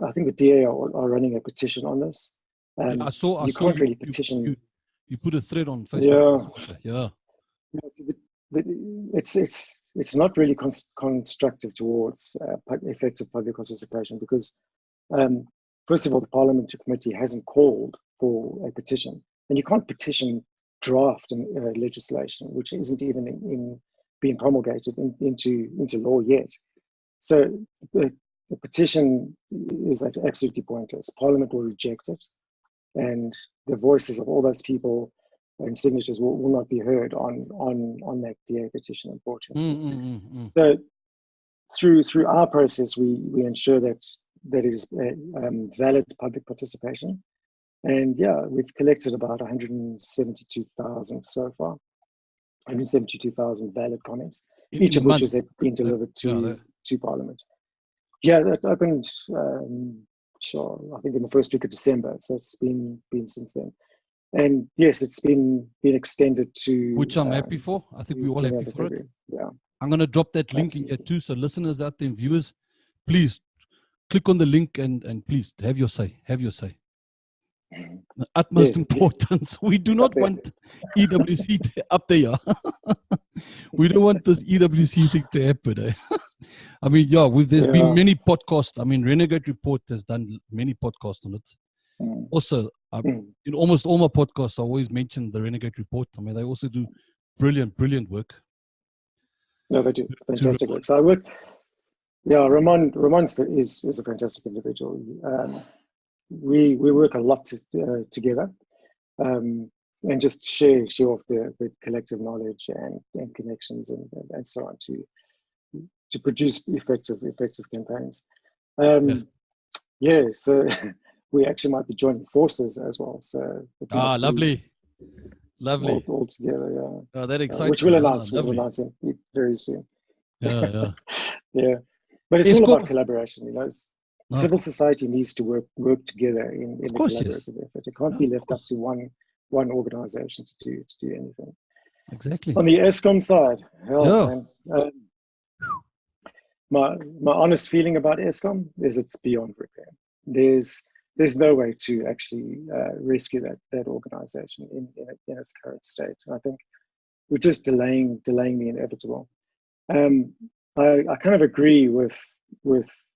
[SPEAKER 4] I think the DA are running a petition on this.
[SPEAKER 3] I saw
[SPEAKER 4] can't really petition.
[SPEAKER 3] You put a thread on Facebook. Yeah.
[SPEAKER 4] It's not really constructive towards effective public participation because, first of all, the Parliamentary Committee hasn't called for a petition, and you can't petition draft legislation which isn't even in being promulgated into law yet. So the petition is absolutely pointless. Parliament will reject it, and the voices of all those people and signatures will not be heard on that DA petition, unfortunately. So through our process, we ensure that it is valid public participation. And yeah, we've collected about 172,000 so far, 172,000 valid comments, each of which has been delivered to Parliament. Yeah, that opened, I think in the first week of December. So it's been since then. And yes, it's been extended to...
[SPEAKER 3] Which I'm happy for. I think we're all happy for it.
[SPEAKER 4] Yeah.
[SPEAKER 3] I'm going to drop that link in here too. So listeners out there and viewers, please click on the link and please have your say. Have your say. The utmost importance. We do not want EWC up there. We don't want this EWC thing to happen. I mean, there's been many podcasts. I mean, Renegade Report has done many podcasts on it. Also, in almost all my podcasts, I always mention the Renegade Report. I mean, they also do brilliant work.
[SPEAKER 4] No, they do fantastic work. So I work. Yeah, Ramon is a fantastic individual. We work a lot together. and just share off the collective knowledge and connections and so on to produce effective campaigns. So we actually might be joining forces as well. So
[SPEAKER 3] lovely.
[SPEAKER 4] All together, yeah.
[SPEAKER 3] Oh, that excites
[SPEAKER 4] which we'll
[SPEAKER 3] me.
[SPEAKER 4] announce.
[SPEAKER 3] Lovely.
[SPEAKER 4] We'll announce it very soon.
[SPEAKER 3] Yeah.
[SPEAKER 4] Yeah, but it's all about collaboration.
[SPEAKER 3] No,
[SPEAKER 4] civil society needs to work together in a collaborative effort. It can't be left up to one organization to do anything.
[SPEAKER 3] Exactly.
[SPEAKER 4] On the ESCOM side, man, my honest feeling about ESCOM is it's beyond repair. There's no way to actually rescue that organization in its current state. And I think we're just delaying the inevitable. I kind of agree with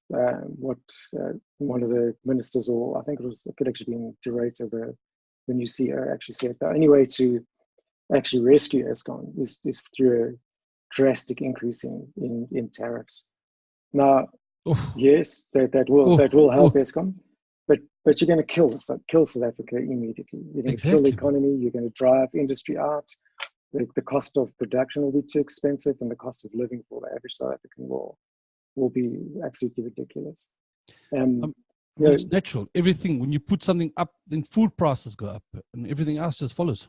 [SPEAKER 4] what one of the ministers, or I think it could actually be Director, the new CEO, actually said the only way to actually rescue ESCOM is through a drastic increase in tariffs. Now, yes, that will help ESCOM, but you're going to kill South Africa immediately. You're going to kill the economy. You're going to drive industry out. The cost of production will be too expensive, and the cost of living for the average South African will be absolutely ridiculous.
[SPEAKER 3] It's natural. Everything, when you put something up, then food prices go up, and everything else just follows.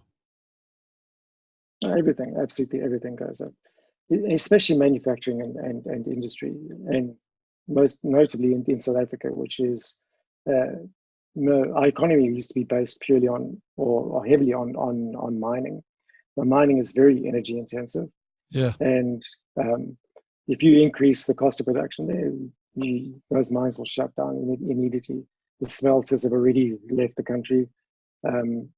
[SPEAKER 4] Absolutely everything goes up, especially manufacturing and industry, and most notably in South Africa, which is our economy used to be based purely on or heavily on mining. But mining is very energy intensive.
[SPEAKER 3] Yeah.
[SPEAKER 4] And if you increase the cost of production there, those mines will shut down immediately. The smelters have already left the country, and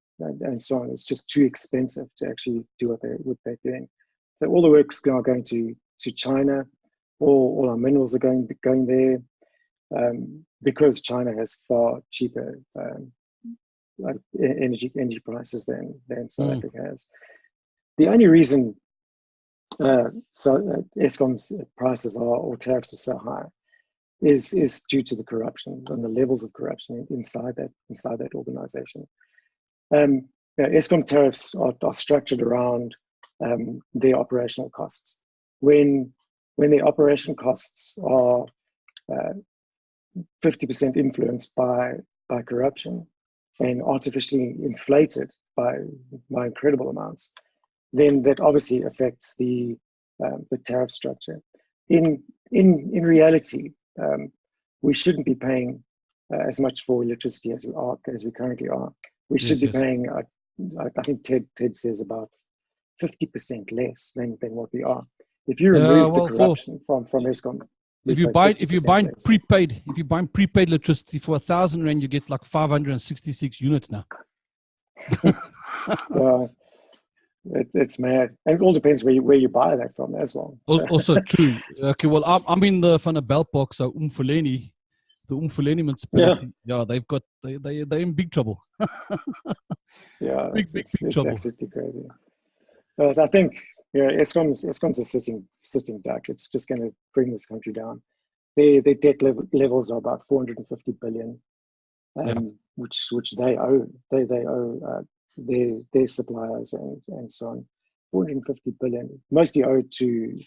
[SPEAKER 4] so on. It's just too expensive to actually do what they're doing. So all the work's now going to China. All our minerals are going there, because China has far cheaper energy prices than South Africa has. The only reason ESCOM's prices or tariffs are so high is due to the corruption and the levels of corruption inside that organization. ESCOM tariffs are structured around their operational costs. When the operation costs are 50% influenced by corruption and artificially inflated by incredible amounts, then that obviously affects the tariff structure. In reality, we shouldn't be paying as much for electricity as we currently are. We should be paying, I think Ted says, about 50% less than what we are. If you remove the corruption from ESCOM,
[SPEAKER 3] if you're buying prepaid electricity for 1,000 rand, you get like 566 units now.
[SPEAKER 4] It's mad, and it all depends where you buy that from as well.
[SPEAKER 3] Also true. Okay, well, I'm in the Van der Beltpark, so the Umfuleni municipality. Yeah, they're in big trouble.
[SPEAKER 4] Yeah,
[SPEAKER 3] big
[SPEAKER 4] it's
[SPEAKER 3] trouble.
[SPEAKER 4] Absolutely crazy. So I think ESCOM's a sitting duck. It's just going to bring this country down. Their debt levels are about 450 billion, which they owe. They owe their suppliers and so on. 450 billion, mostly owed to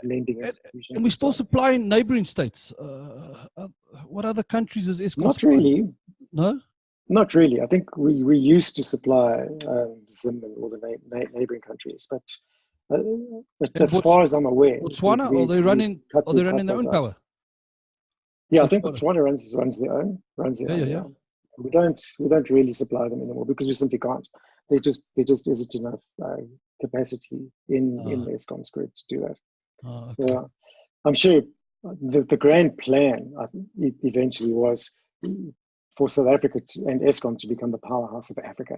[SPEAKER 4] lending institutions.
[SPEAKER 3] And we still supply in neighboring states. What other countries is ESCOM?
[SPEAKER 4] Not really.
[SPEAKER 3] No?
[SPEAKER 4] Not really. I think we used to supply Zim and all the neighboring countries, but as far as I'm aware,
[SPEAKER 3] Botswana, are they running their own power?
[SPEAKER 4] Yeah, I think Botswana runs their own.
[SPEAKER 3] Yeah.
[SPEAKER 4] We don't really supply them anymore because we simply can't. There just isn't enough capacity in the ESCOM's grid to do that.
[SPEAKER 3] Okay.
[SPEAKER 4] Yeah, I'm sure the grand plan eventually was for South Africa and ESCOM to become the powerhouse of Africa,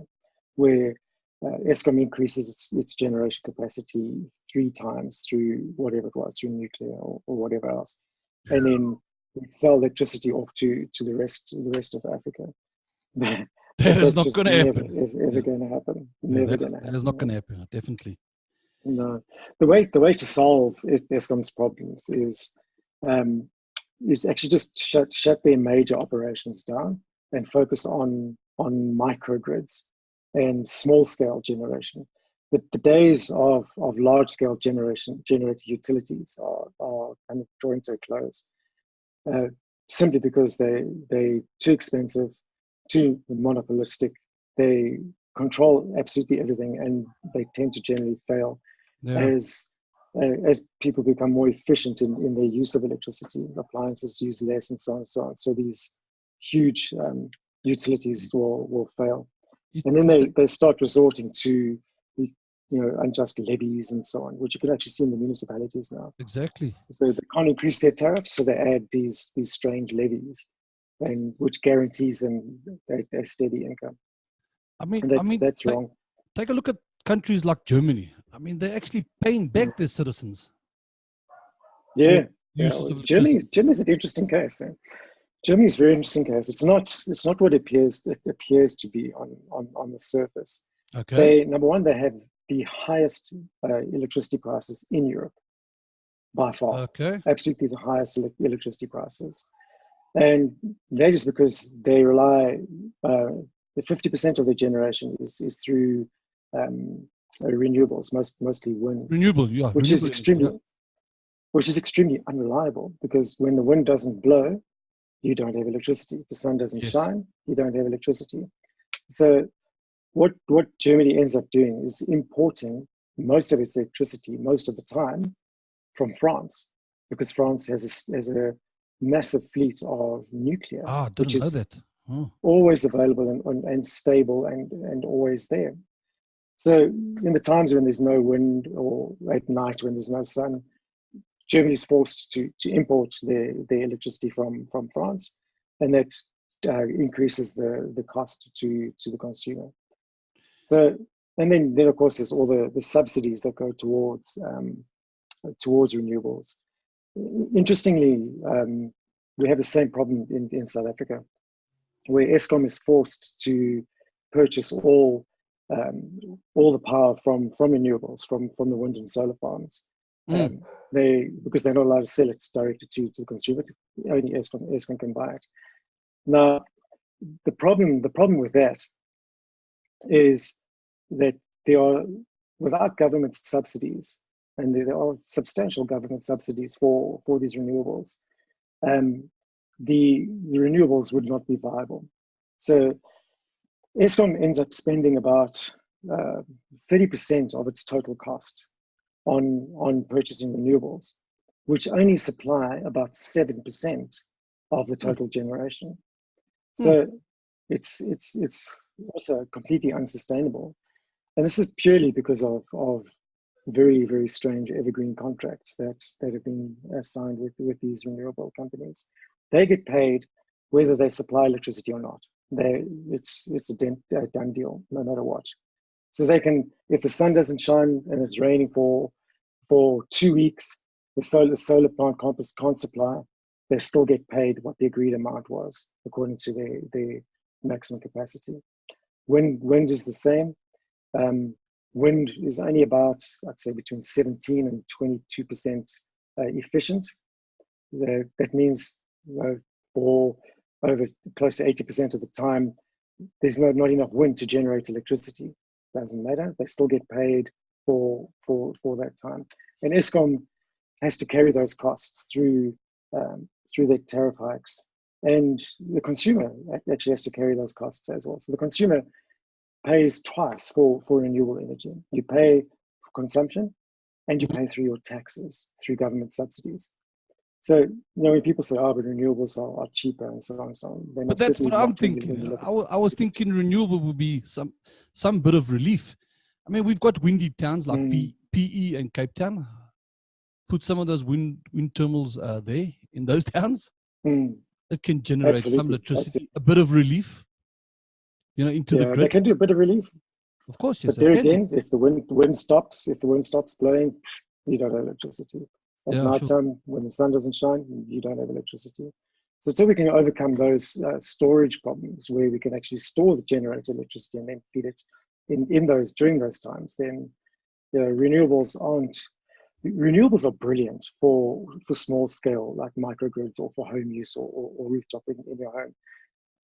[SPEAKER 4] where ESCOM increases its generation capacity 3 times through whatever it was, through nuclear or whatever else, and then we sell electricity off to the rest of Africa.
[SPEAKER 3] That is not going to happen.
[SPEAKER 4] Ever going to happen? Never going to happen.
[SPEAKER 3] That is not going to happen. Definitely.
[SPEAKER 4] No, the way to solve ESCOM's problems is actually just shut their major operations down and focus on microgrids. and small-scale generation. The days of large-scale generated utilities are kind of drawing to a close, simply because they're too expensive, too monopolistic. They control absolutely everything, and they tend to generally fail as people become more efficient in their use of electricity. Appliances use less, and so on and so on. So these huge utilities will fail, and then they start resorting to unjust levies and so on, which you can actually see in the municipalities now.
[SPEAKER 3] Exactly.
[SPEAKER 4] So they can't increase their tariffs, so they add these strange levies, and which guarantees them a steady income.
[SPEAKER 3] I mean,
[SPEAKER 4] that's wrong.
[SPEAKER 3] Take a look at countries like Germany. I mean, they're actually paying back their citizens.
[SPEAKER 4] Yeah. Germany's an interesting case. Germany's a very interesting case. It's not what it appears to be on the surface.
[SPEAKER 3] Okay.
[SPEAKER 4] Number one, they have the highest electricity prices in Europe by far.
[SPEAKER 3] Okay.
[SPEAKER 4] Absolutely the highest electricity prices. And that is because they rely, the 50% of their generation is through renewables, mostly wind.
[SPEAKER 3] Renewable, yeah.
[SPEAKER 4] Which is extremely unreliable, because when the wind doesn't blow, you don't have electricity. If the sun doesn't shine, you don't have electricity. So what Germany ends up doing is importing most of its electricity most of the time from France, because France has a massive fleet of nuclear, which is always available and stable and always there. So in the times when there's no wind, or at night when there's no sun, Germany is forced to import their electricity from France, and that increases the cost to the consumer. So, and then of course there's all the subsidies that go towards renewables. Interestingly, we have the same problem in South Africa, where Eskom is forced to purchase all the power from renewables, from the wind and solar farms. Because they're not allowed to sell it directly to the consumer. Only Eskom can buy it. Now, the problem with that is that there are, without government subsidies, and there are substantial government subsidies for these renewables, the renewables would not be viable. So Eskom ends up spending about 30% of its total cost on purchasing renewables, which only supply about 7% of the total generation. So it's also completely unsustainable. And this is purely because of very, very strange evergreen contracts that have been signed with these renewable companies. They get paid whether they supply electricity or not. It's a done deal, no matter what. So they can, if the sun doesn't shine and it's raining for 2 weeks, the solar plant can't supply, they still get paid what the agreed amount was according to their maximum capacity. Wind is the same. Wind is only about, I'd say, between 17 and 22% efficient. That means for over close to 80% of the time, there's not enough wind to generate electricity. Doesn't matter. They still get paid for that time. And Eskom has to carry those costs through their tariff hikes. And the consumer actually has to carry those costs as well. So the consumer pays twice for renewable energy. You pay for consumption, and you pay through your taxes, through government subsidies. So, when people say, but renewables are cheaper and so on and so on.
[SPEAKER 3] But that's what I'm thinking. I was thinking renewable would be some bit of relief. I mean, we've got windy towns like PE and Cape Town. Put some of those wind terminals there in those towns. It can generate some electricity, a bit of relief, into the grid.
[SPEAKER 4] They can do a bit of relief.
[SPEAKER 3] Of course, yes.
[SPEAKER 4] But there again, if the wind stops blowing, you don't have electricity. At nighttime, when the sun doesn't shine, you don't have electricity. So until we can overcome those storage problems, where we can actually store the generated electricity and then feed it during those times, then renewables are brilliant for small scale, like microgrids, or for home use or rooftop in your home.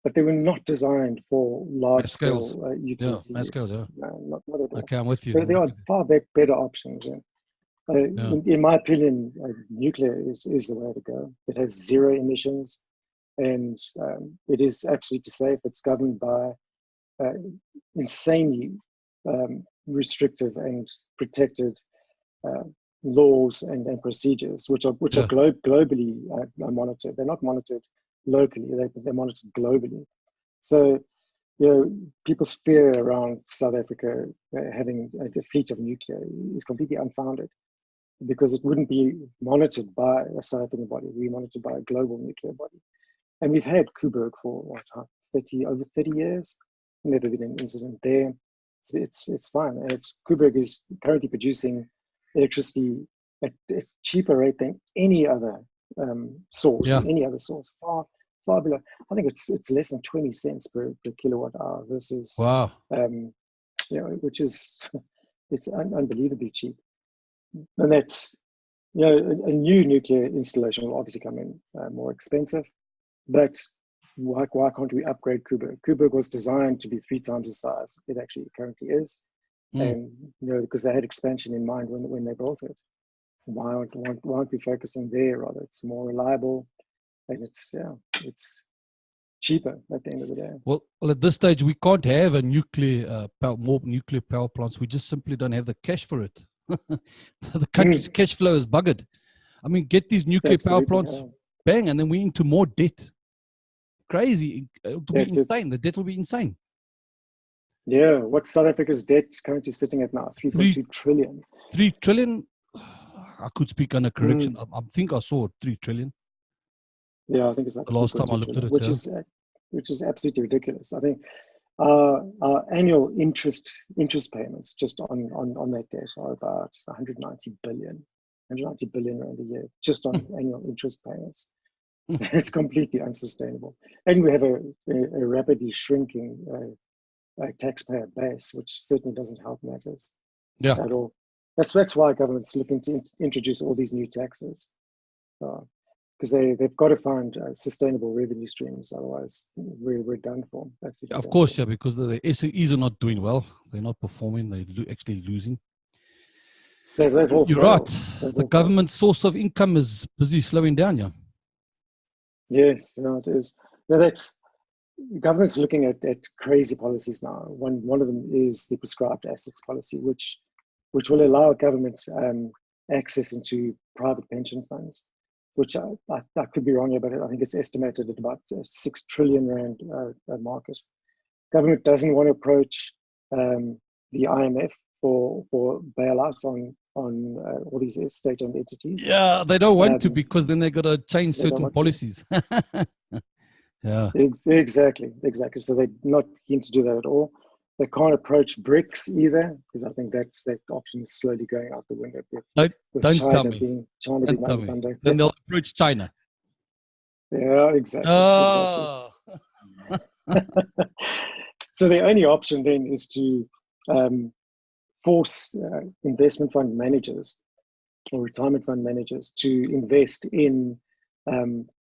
[SPEAKER 4] but they were not designed for large
[SPEAKER 3] scales.
[SPEAKER 4] scale utility
[SPEAKER 3] Mass
[SPEAKER 4] use.
[SPEAKER 3] scale, yeah.
[SPEAKER 4] No, not at all.
[SPEAKER 3] Okay, I'm with you.
[SPEAKER 4] There are far better options. Yeah. In my opinion, nuclear is the way to go. It has zero emissions, and it is absolutely safe. It's governed by insanely restrictive and protected laws and procedures, which are globally monitored. They're not monitored locally; they're monitored globally. So, people's fear around South Africa having a fleet of nuclear is completely unfounded, because it wouldn't be monitored by a South African body. We're monitored by a global nuclear body. And we've had Koeberg for over 30 years. Never been an incident there. It's fine. And Koeberg is currently producing electricity at a cheaper rate than any other source. Any other source, far below. I think it's less than 20 cents per kilowatt hour versus which is it's unbelievably cheap. And that's, a new nuclear installation will obviously come in more expensive, but why can't we upgrade Koeberg? Koeberg was designed to be 3 times the size it actually currently is, and because they had expansion in mind when they built it. Why aren't we focusing there rather? It's more reliable, and it's cheaper at the end of the day.
[SPEAKER 3] Well, at this stage, we can't have a more nuclear power plants. We just simply don't have the cash for it. The country's cash flow is buggered. I mean, get these nuclear power plants, bang, and then we're into more debt. Crazy. It'll be insane. The debt will be insane.
[SPEAKER 4] Yeah. What's South Africa's debt currently sitting at now? 3.2 trillion.
[SPEAKER 3] 3 trillion? I could speak under correction. I think I saw 3 trillion.
[SPEAKER 4] Yeah, I think it's like
[SPEAKER 3] the last time I looked at it,
[SPEAKER 4] which is absolutely ridiculous. I think our annual interest payments just on that debt are about 190 billion rand a year just on annual interest payments. It's completely unsustainable, and we have a rapidly shrinking taxpayer base, which certainly doesn't help matters at all. That's why government's looking to introduce all these new taxes. Because they've got to find sustainable revenue streams, otherwise we're done for.
[SPEAKER 3] Of course, because the SEEs are not doing well. They're not performing. They're actually losing. You're right. The government source of income is busy slowing down, yeah.
[SPEAKER 4] Yes, it is. That's government's looking at crazy policies now. One of them is the prescribed assets policy, which will allow government access into private pension funds, which I could be wrong here, but I think it's estimated at about 6 trillion rand market. Government doesn't want to approach the IMF for bailouts on all these state-owned entities.
[SPEAKER 3] Yeah, they don't want to, because then they got to change certain policies. Yeah,
[SPEAKER 4] exactly. So they're not keen to do that at all. They can't approach BRICS either, because I think that option is slowly going out the window.
[SPEAKER 3] Don't
[SPEAKER 4] China
[SPEAKER 3] tell me.
[SPEAKER 4] China being
[SPEAKER 3] Then they'll approach China.
[SPEAKER 4] Yeah, exactly.
[SPEAKER 3] Oh.
[SPEAKER 4] Exactly. So the only option then is to force investment fund managers or retirement fund managers to invest in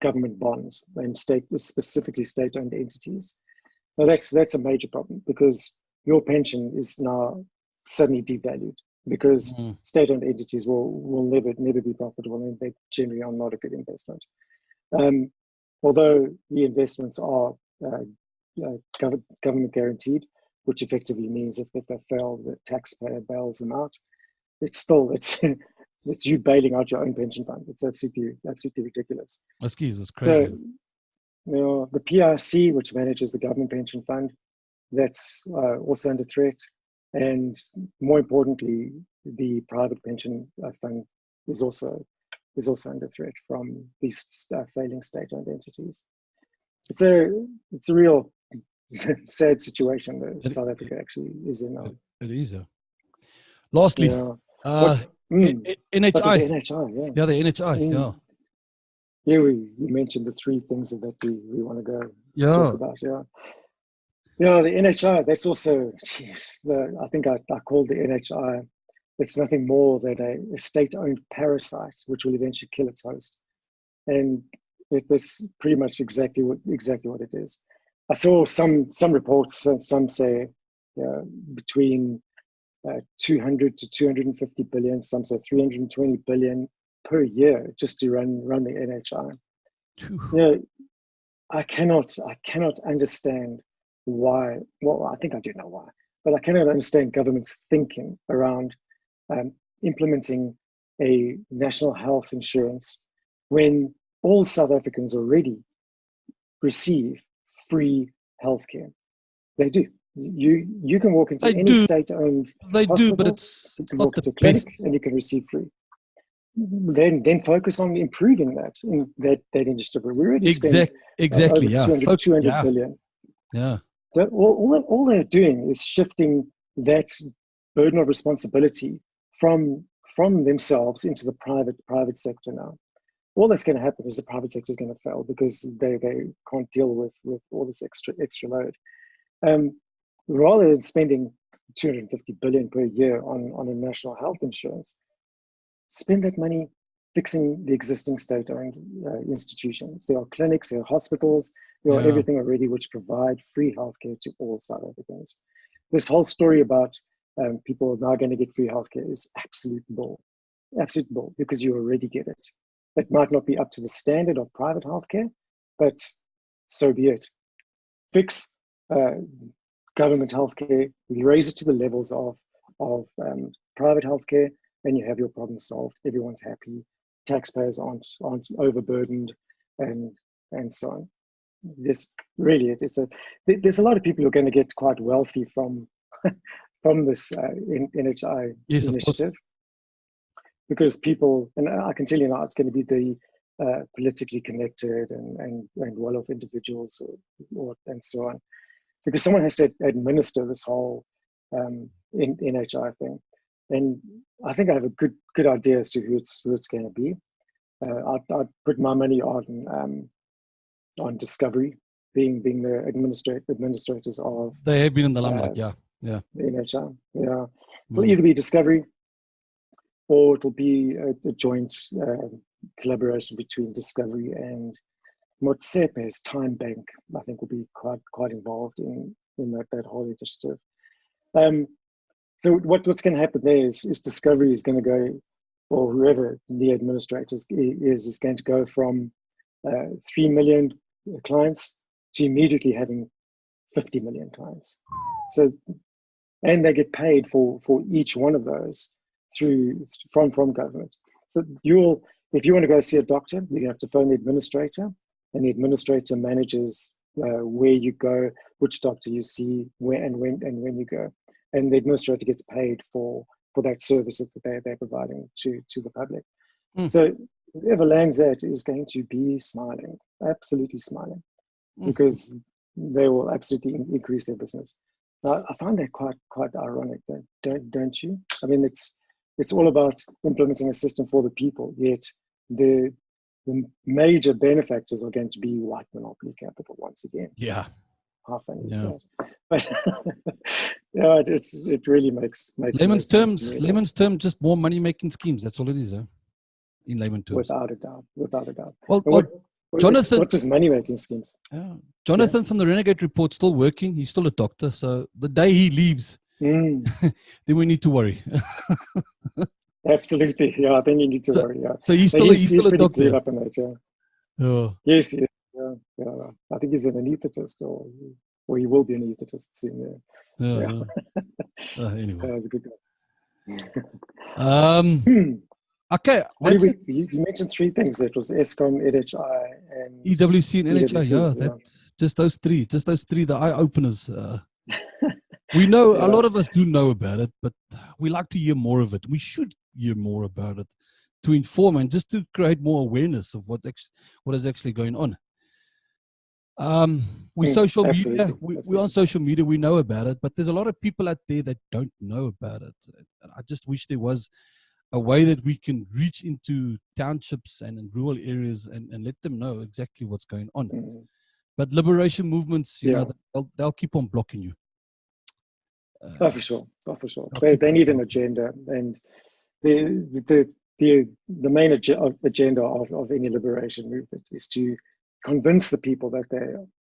[SPEAKER 4] government bonds and specifically state-owned entities. So that's a major problem, because your pension is now suddenly devalued, because state-owned entities will never be profitable, and they generally are not a good investment. Although the investments are government guaranteed, which effectively means if they fail, the taxpayer bails them out. It's you bailing out your own pension fund. It's absolutely ridiculous.
[SPEAKER 3] That's crazy.
[SPEAKER 4] So, the PRC, which manages the government pension fund, that's also under threat. And more importantly, the private pension fund is also under threat from these failing state-owned entities. It's a real sad situation that South Africa actually is in now.
[SPEAKER 3] It is, yeah. Lastly, NHI.
[SPEAKER 4] NHI,
[SPEAKER 3] yeah, the NHI, yeah.
[SPEAKER 4] Yeah, you mentioned the 3 things that we want to go talk about. Yeah, the NHI, that's also, I think I called the NHI, it's nothing more than a state-owned parasite which will eventually kill its host. And that's pretty much exactly what it is. I saw some reports, some say between 200 to 250 billion, some say 320 billion per year just to run the NHI. I cannot understand why. Well, I think I do know why, but I cannot understand government's thinking around implementing a national health insurance when all South Africans already receive free healthcare. They do. You can walk into any state-owned hospital,
[SPEAKER 3] but it's
[SPEAKER 4] walk
[SPEAKER 3] not
[SPEAKER 4] into
[SPEAKER 3] the
[SPEAKER 4] a clinic,
[SPEAKER 3] best.
[SPEAKER 4] and you can receive free. Then focus on improving that industry. We already spend
[SPEAKER 3] Exactly.
[SPEAKER 4] over 200 billion.
[SPEAKER 3] Yeah.
[SPEAKER 4] All they're doing is shifting that burden of responsibility from themselves into the private sector now. All that's going to happen is the private sector is going to fail because they can't deal with all this extra load. Rather than spending 250 billion per year on a national health insurance, spend that money fixing the existing state-owned institutions. There are clinics, there are hospitals, there are everything already which provide free healthcare to all South Africans. This whole story about people now going to get free healthcare is absolute bull, because you already get it. It might not be up to the standard of private healthcare, but so be it. Fix government healthcare, raise it to the levels of private healthcare, and you have your problem solved. Everyone's happy. Taxpayers aren't overburdened, and so on. There's a lot of people who are going to get quite wealthy from this NHI initiative, because people, and I can tell you now, it's going to be the politically connected and well-off individuals and so on, because someone has to administer this whole NHI thing. And I think I have a good idea as to who it's going to be. I'd put my money on Discovery being the administrators of.
[SPEAKER 3] They have been in the limelight, yeah.
[SPEAKER 4] The NHI, yeah. It'll either be Discovery, or it'll be a joint collaboration between Discovery and Motsepe's Time Bank. I think will be quite involved in that whole initiative. So what's going to happen there is Discovery is going to go, or whoever the administrator is going to go from 3 million clients to immediately having 50 million clients. So, and they get paid for each one of those from government. So if you want to go see a doctor, you have to phone the administrator, and the administrator manages where you go, which doctor you see, where and when you go. And the administrator gets paid for that service that they're providing to the public. So whoever lands that is going to be smiling, absolutely smiling, because they will absolutely increase their business. Now, I find that quite ironic, don't you? I mean, it's all about implementing a system for the people, yet the major benefactors are going to be white monopoly capital once again.
[SPEAKER 3] Yeah.
[SPEAKER 4] How funny is that? But yeah, it really makes
[SPEAKER 3] layman's term, just more money making schemes. That's all it is, in layman terms.
[SPEAKER 4] Without a doubt.
[SPEAKER 3] Well,
[SPEAKER 4] Jonathan, what is money making schemes?
[SPEAKER 3] Yeah. Jonathan from the Renegade Report still working. He's still a doctor. So the day he leaves, then we need to worry.
[SPEAKER 4] Absolutely, yeah. I think you need to worry. Yeah.
[SPEAKER 3] So he's still a doctor.
[SPEAKER 4] Up in that, yeah.
[SPEAKER 3] Oh.
[SPEAKER 4] Yes. Yeah. I think he's an anaesthetist, or he will be an anaesthetist soon. Yeah.
[SPEAKER 3] Anyway,
[SPEAKER 4] that was a good guy.
[SPEAKER 3] Okay.
[SPEAKER 4] You mentioned three things. It was ESCOM, NHI, and
[SPEAKER 3] EWC and NHI. That's just those three. The eye openers. We know a lot of us do know about it, but we like to hear more of it. We should hear more about it to inform and just to create more awareness of what is actually going on. Social media. We're on social media. We know about it, but there's a lot of people out there that don't know about it. And I just wish there was a way that we can reach into townships and in rural areas and let them know exactly what's going on. But liberation movements, you know, they'll keep on blocking you.
[SPEAKER 4] For sure. They need an agenda, and the main agenda of any liberation movement is to convince the people that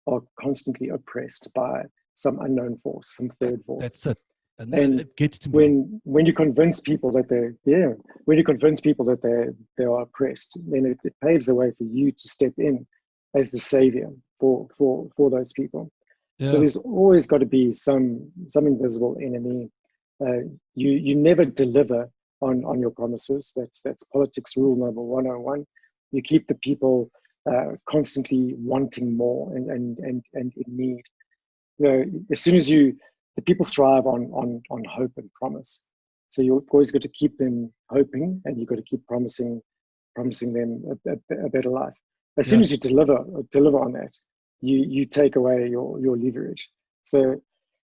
[SPEAKER 4] are constantly oppressed by some unknown force, some third force.
[SPEAKER 3] That's it. And
[SPEAKER 4] And
[SPEAKER 3] it gets to me.
[SPEAKER 4] when you convince people that when you convince people that they are oppressed, then it paves the way for you to step in as the savior for those people.
[SPEAKER 3] Yeah.
[SPEAKER 4] So there's always got to be some invisible enemy. You never deliver on your promises. That's politics rule number 101. You keep the people constantly wanting more and in need. As soon as the people thrive on hope and promise. So you've always got to keep them hoping, and you've got to keep promising them a better life. As soon as you deliver on that, you take away your leverage. So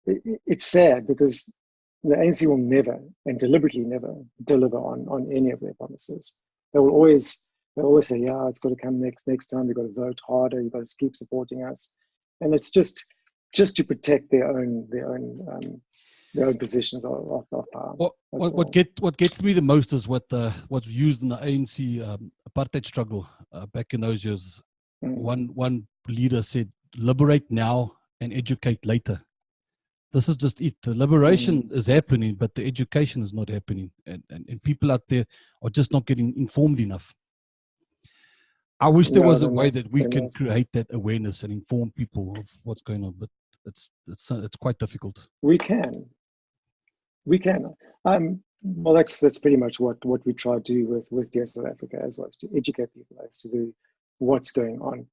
[SPEAKER 4] it's sad because the ANC will never, and deliberately never, deliver on any of their promises. They will always say, yeah, it's got to come next time. You've got to vote harder. You've got to keep supporting us, and it's just to protect their own positions of power.
[SPEAKER 3] What gets me the most is what's used in the ANC apartheid struggle back in those years. One leader said, "Liberate now and educate later." This is just it. The liberation is happening, but the education is not happening, and people out there are just not getting informed enough. I wish there was a way that we can create that awareness and inform people of what's going on, but it's quite difficult.
[SPEAKER 4] We can. Well, that's pretty much what we try to do with Dear South Africa as well, is to educate people as to what's going on.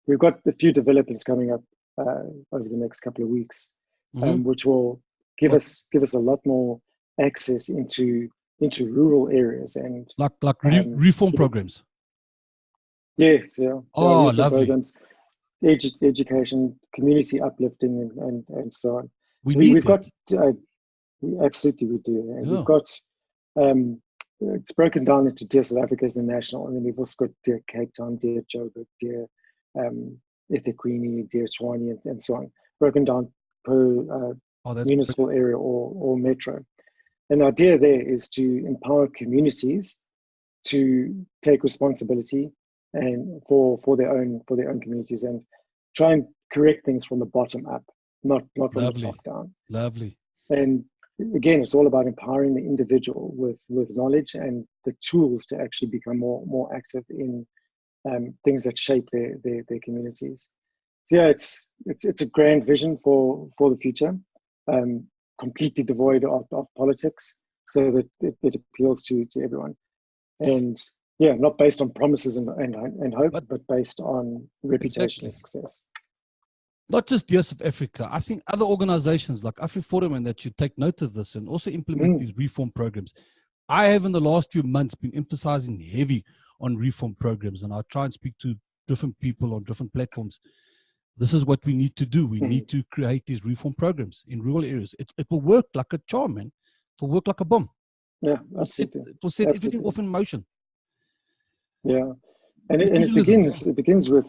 [SPEAKER 4] We've got a few developments coming up over the next couple of weeks, which will give us a lot more access into rural areas and
[SPEAKER 3] like reform programs.
[SPEAKER 4] Yes, yeah.
[SPEAKER 3] Oh, lovely.
[SPEAKER 4] Programs, education, community uplifting, and so on.
[SPEAKER 3] We've got
[SPEAKER 4] absolutely we do, and we've got it's broken down into Dear South Africa as the national, and then we've also got Dear Cape Town, Dear Joburg, Dear eThekwini, Dear Tshwane, and so on, broken down per municipal area or metro. And the idea there is to empower communities to take responsibility and for their own communities, and try and correct things from the bottom up, not from the top down.
[SPEAKER 3] Lovely.
[SPEAKER 4] And again, it's all about empowering the individual with knowledge and the tools to actually become more active in things that shape their communities. So yeah, it's a grand vision for the future, completely devoid of politics, so that it appeals to everyone, and yeah, not based on promises and hope, but based on reputation and success.
[SPEAKER 3] Not just Dear South Africa. I think other organizations like AfriForum and that should take note of this and also implement these reform programs. I have in the last few months been emphasizing heavy on reform programs, and I try and speak to different people on different platforms. This is what we need to do. We need to create these reform programs in rural areas. It will work like a charm, man. It will work like a bomb.
[SPEAKER 4] Yeah, absolutely.
[SPEAKER 3] It will set everything off in motion.
[SPEAKER 4] Yeah, and it begins with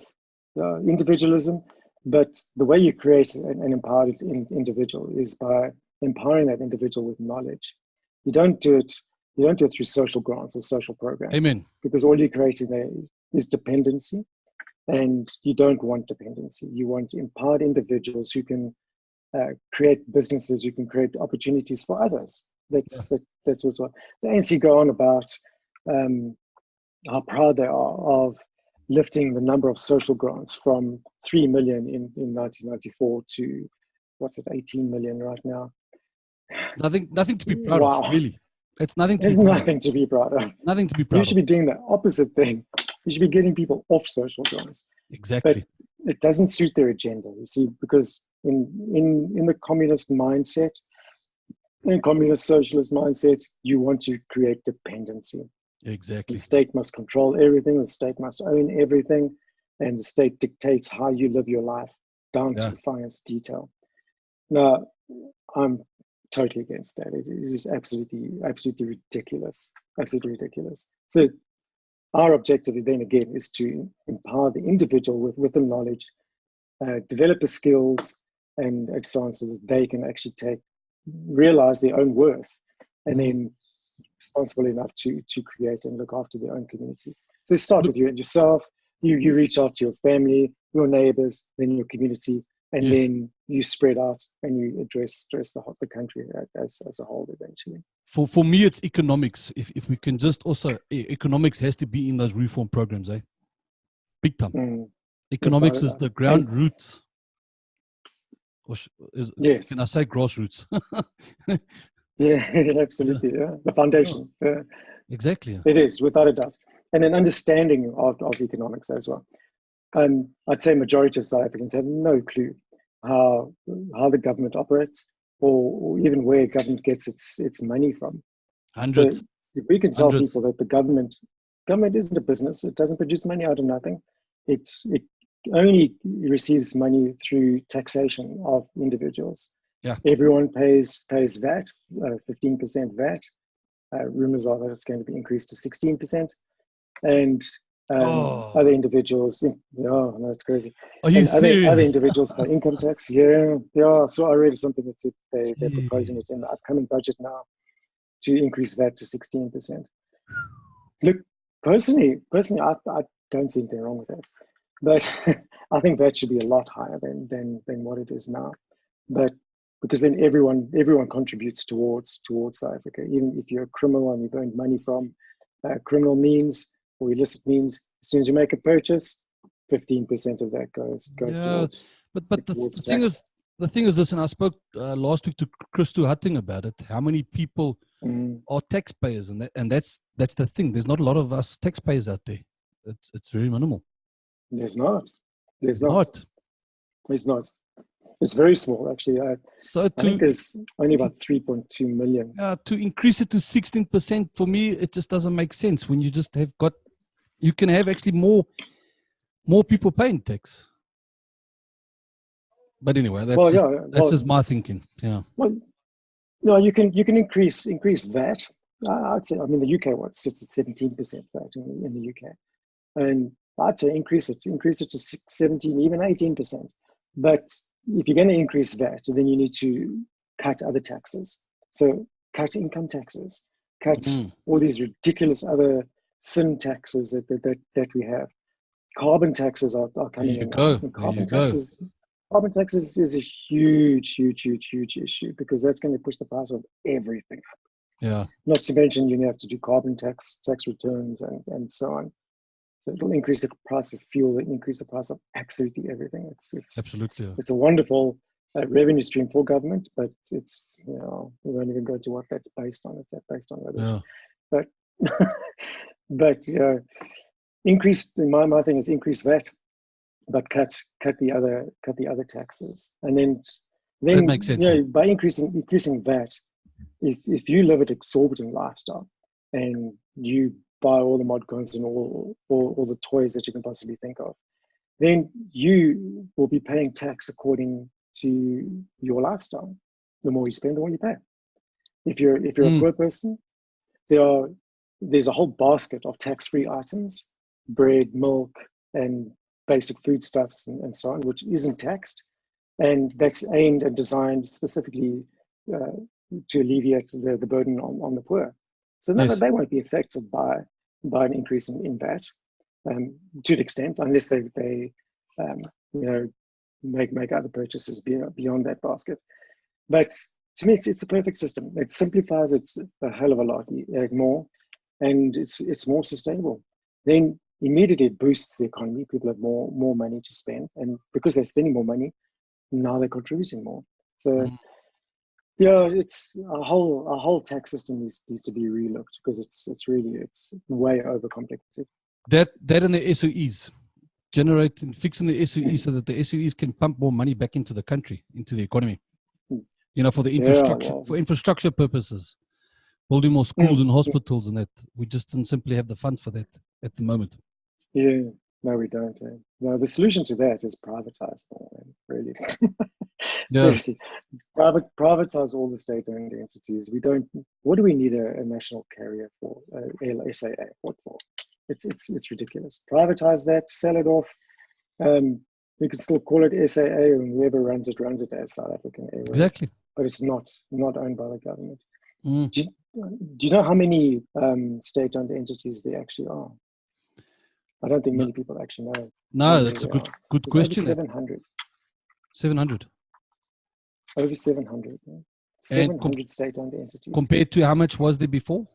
[SPEAKER 4] individualism, but the way you create an empowered individual is by empowering that individual with knowledge. You don't do it through social grants or social programs.
[SPEAKER 3] Amen.
[SPEAKER 4] Because all you're creating there is dependency, and you don't want dependency. You want empowered individuals who can create businesses, who can create opportunities for others. That's also the ANC go on about how proud they are of lifting the number of social grants from 3 million in 1994 to 18 million right now.
[SPEAKER 3] Nothing to be proud of, really. It's nothing to
[SPEAKER 4] There's
[SPEAKER 3] be proud
[SPEAKER 4] nothing
[SPEAKER 3] of.
[SPEAKER 4] to be proud of.
[SPEAKER 3] Nothing to be proud of.
[SPEAKER 4] You should be doing the opposite thing. You should be getting people off social grants.
[SPEAKER 3] Exactly.
[SPEAKER 4] But it doesn't suit their agenda, you see, because in the communist mindset, in communist socialist mindset, you want to create dependency.
[SPEAKER 3] Exactly.
[SPEAKER 4] The state must control everything. The state must own everything, and the state dictates how you live your life down to finest detail. Now, I'm totally against that. It is absolutely ridiculous. Absolutely ridiculous. So our objective then again is to empower the individual with the knowledge, develop the skills and so on, so that they can actually realize their own worth, and then responsible enough to create and look after their own community. So start with you and yourself, you reach out to your family, your neighbors, then your community, and
[SPEAKER 3] Yes.
[SPEAKER 4] then you spread out and you address the country as a whole eventually.
[SPEAKER 3] For me, it's economics. If we can just also, economics has to be in those reform programs, big time. Economics is the ground root. Or
[SPEAKER 4] yes.
[SPEAKER 3] Can I say grassroots?
[SPEAKER 4] Yeah, absolutely. Yeah. The foundation. Yeah.
[SPEAKER 3] Exactly.
[SPEAKER 4] It is, without a doubt. And an understanding of economics as well. I'd say majority of South Africans have no clue how the government operates, or even where government gets its money from.
[SPEAKER 3] Hundreds.
[SPEAKER 4] So if we can tell people that the government isn't a business, it doesn't produce money out of nothing. It only receives money through taxation of individuals.
[SPEAKER 3] Yeah.
[SPEAKER 4] Everyone pays VAT, 15% VAT. Rumors are that it's going to be increased to 16%. And other individuals, no, it's crazy.
[SPEAKER 3] Are you serious?
[SPEAKER 4] Other individuals pay income tax. Yeah. So I read something that said they're proposing it in the upcoming budget now to increase VAT to 16%. Look, personally, I don't see anything wrong with that, but I think that should be a lot higher than what it is now. But because then everyone contributes towards South Africa, even if you're a criminal and you've earned money from criminal means or illicit means. As soon as you make a purchase, 15% of that goes towards.
[SPEAKER 3] But the thing is this, and I spoke last week to Christo Hutting about it. How many people are taxpayers, and that's the thing. There's not a lot of us taxpayers out there. It's very minimal.
[SPEAKER 4] There's not. It's very small, actually. I think there's only about 3.2 million.
[SPEAKER 3] To increase it to 16%, for me, it just doesn't make sense. When you just you can have actually more people paying tax. But anyway, that's just my thinking. Yeah.
[SPEAKER 4] Well, no, you can increase VAT. I'd say, the UK sits at 17% VAT in the UK, and I'd say increase it to 17, even 18%. But if you're going to increase VAT, then you need to cut other taxes. So cut income taxes, cut all these ridiculous other sin taxes that we have. Carbon taxes are coming in. Carbon taxes is a huge issue, because that's going to push the price of everything up.
[SPEAKER 3] Yeah.
[SPEAKER 4] Not to mention you have to do carbon tax returns and so on. So it'll increase the price of fuel, it'll increase the price of absolutely everything. It's
[SPEAKER 3] absolutely.
[SPEAKER 4] It's a wonderful revenue stream for government, but it's, we won't even go to what that's based on. It's based on whether, but increase. My thing is increase VAT, but cut the other taxes, and then
[SPEAKER 3] that makes sense.
[SPEAKER 4] By increasing VAT, if you live an exorbitant lifestyle and you buy all the mod cons and all the toys that you can possibly think of, then you will be paying tax according to your lifestyle. The more you spend, the more you pay. If you're a poor person, there's a whole basket of tax-free items, bread, milk, and basic foodstuffs and so on, which isn't taxed, and that's aimed and designed specifically to alleviate the burden on the poor. So they won't be affected by an increase in VAT to an extent, unless they make other purchases beyond that basket. But to me, it's a perfect system. It simplifies it a hell of a lot more, and it's more sustainable. Then immediately it boosts the economy. People have more money to spend, and because they're spending more money, now they're contributing more. So it's a whole tax system needs to be relooked, because it's way overcomplicated.
[SPEAKER 3] That and the SOEs, fixing the SOEs so that the SOEs can pump more money back into the country, into the economy. For the infrastructure, for infrastructure purposes, building more schools and hospitals, and that we just don't simply have the funds for that at the moment.
[SPEAKER 4] Yeah, no, we don't. No, the solution to that is privatize them, really. Seriously, privatize all the state-owned entities. What do we need a national carrier for? SAA, what for? It's ridiculous. Privatize that, sell it off. We can still call it SAA, and whoever runs it as South African Airways.
[SPEAKER 3] Exactly.
[SPEAKER 4] But it's not owned by the government. Do you know how many state-owned entities there actually are? I don't think many people actually know.
[SPEAKER 3] No, that's a good
[SPEAKER 4] There's
[SPEAKER 3] question.
[SPEAKER 4] Over 700.
[SPEAKER 3] 700.
[SPEAKER 4] Over 700. Yeah. 700 state-owned entities.
[SPEAKER 3] Compared to how much was there before?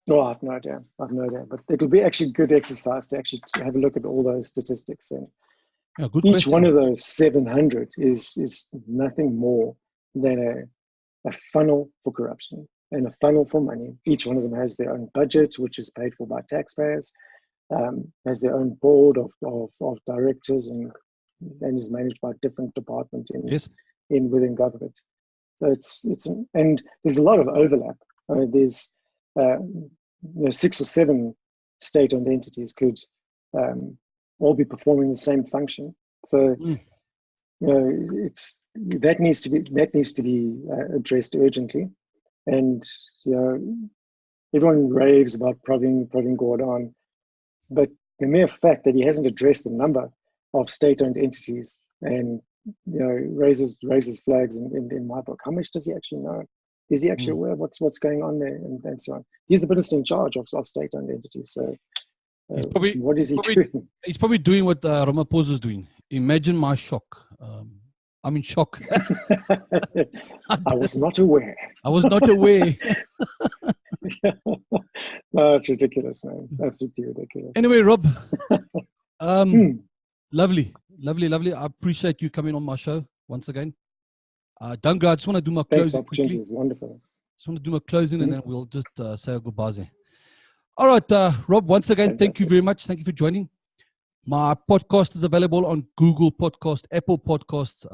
[SPEAKER 4] No, I've no idea. But it'll be actually good exercise to actually have a look at all those statistics. And
[SPEAKER 3] Good
[SPEAKER 4] each
[SPEAKER 3] question.
[SPEAKER 4] one of those 700 is nothing more than a funnel for corruption and a funnel for money. Each one of them has their own budget, which is paid for by taxpayers, has their own board of directors, and is managed by different departments within government. So and there's a lot of overlap. There's 6 or 7 state-owned entities could all be performing the same function. So that needs to be addressed urgently. And everyone raves about Pravin Gordhan, but the mere fact that he hasn't addressed the number of state-owned entities and raises flags in my book. How much does he actually know? Is he actually aware of what's going on there and so on? He's the minister in charge of state-owned entities. So what is he doing?
[SPEAKER 3] He's probably doing what Ramaphosa is doing. Imagine my shock. I'm in shock.
[SPEAKER 4] I was not aware.
[SPEAKER 3] I was not aware.
[SPEAKER 4] No, it's ridiculous, man. Absolutely ridiculous.
[SPEAKER 3] Anyway, Rob, lovely. I appreciate you coming on my show once again. Don't go. I just want to do my closing quickly.
[SPEAKER 4] It's wonderful.
[SPEAKER 3] Just want to do my closing and then we'll just say our goodbyes there. All right, Rob, once again, thank you very much. Thank you for joining. My podcast is available on Google Podcast, Apple Podcasts,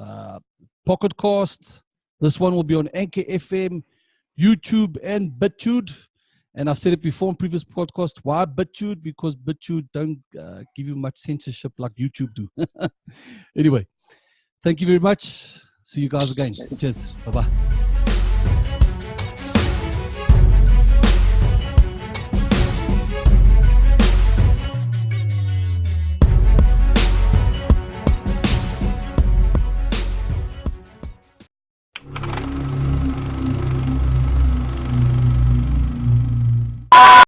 [SPEAKER 3] Pocket Cast. This one will be on Anchor FM, YouTube, and BitTude. And I've said it before in previous podcasts. Why BitTude? Because BitTude don't give you much censorship like YouTube do. Anyway, thank you very much. See you guys again. Cheers. Bye-bye.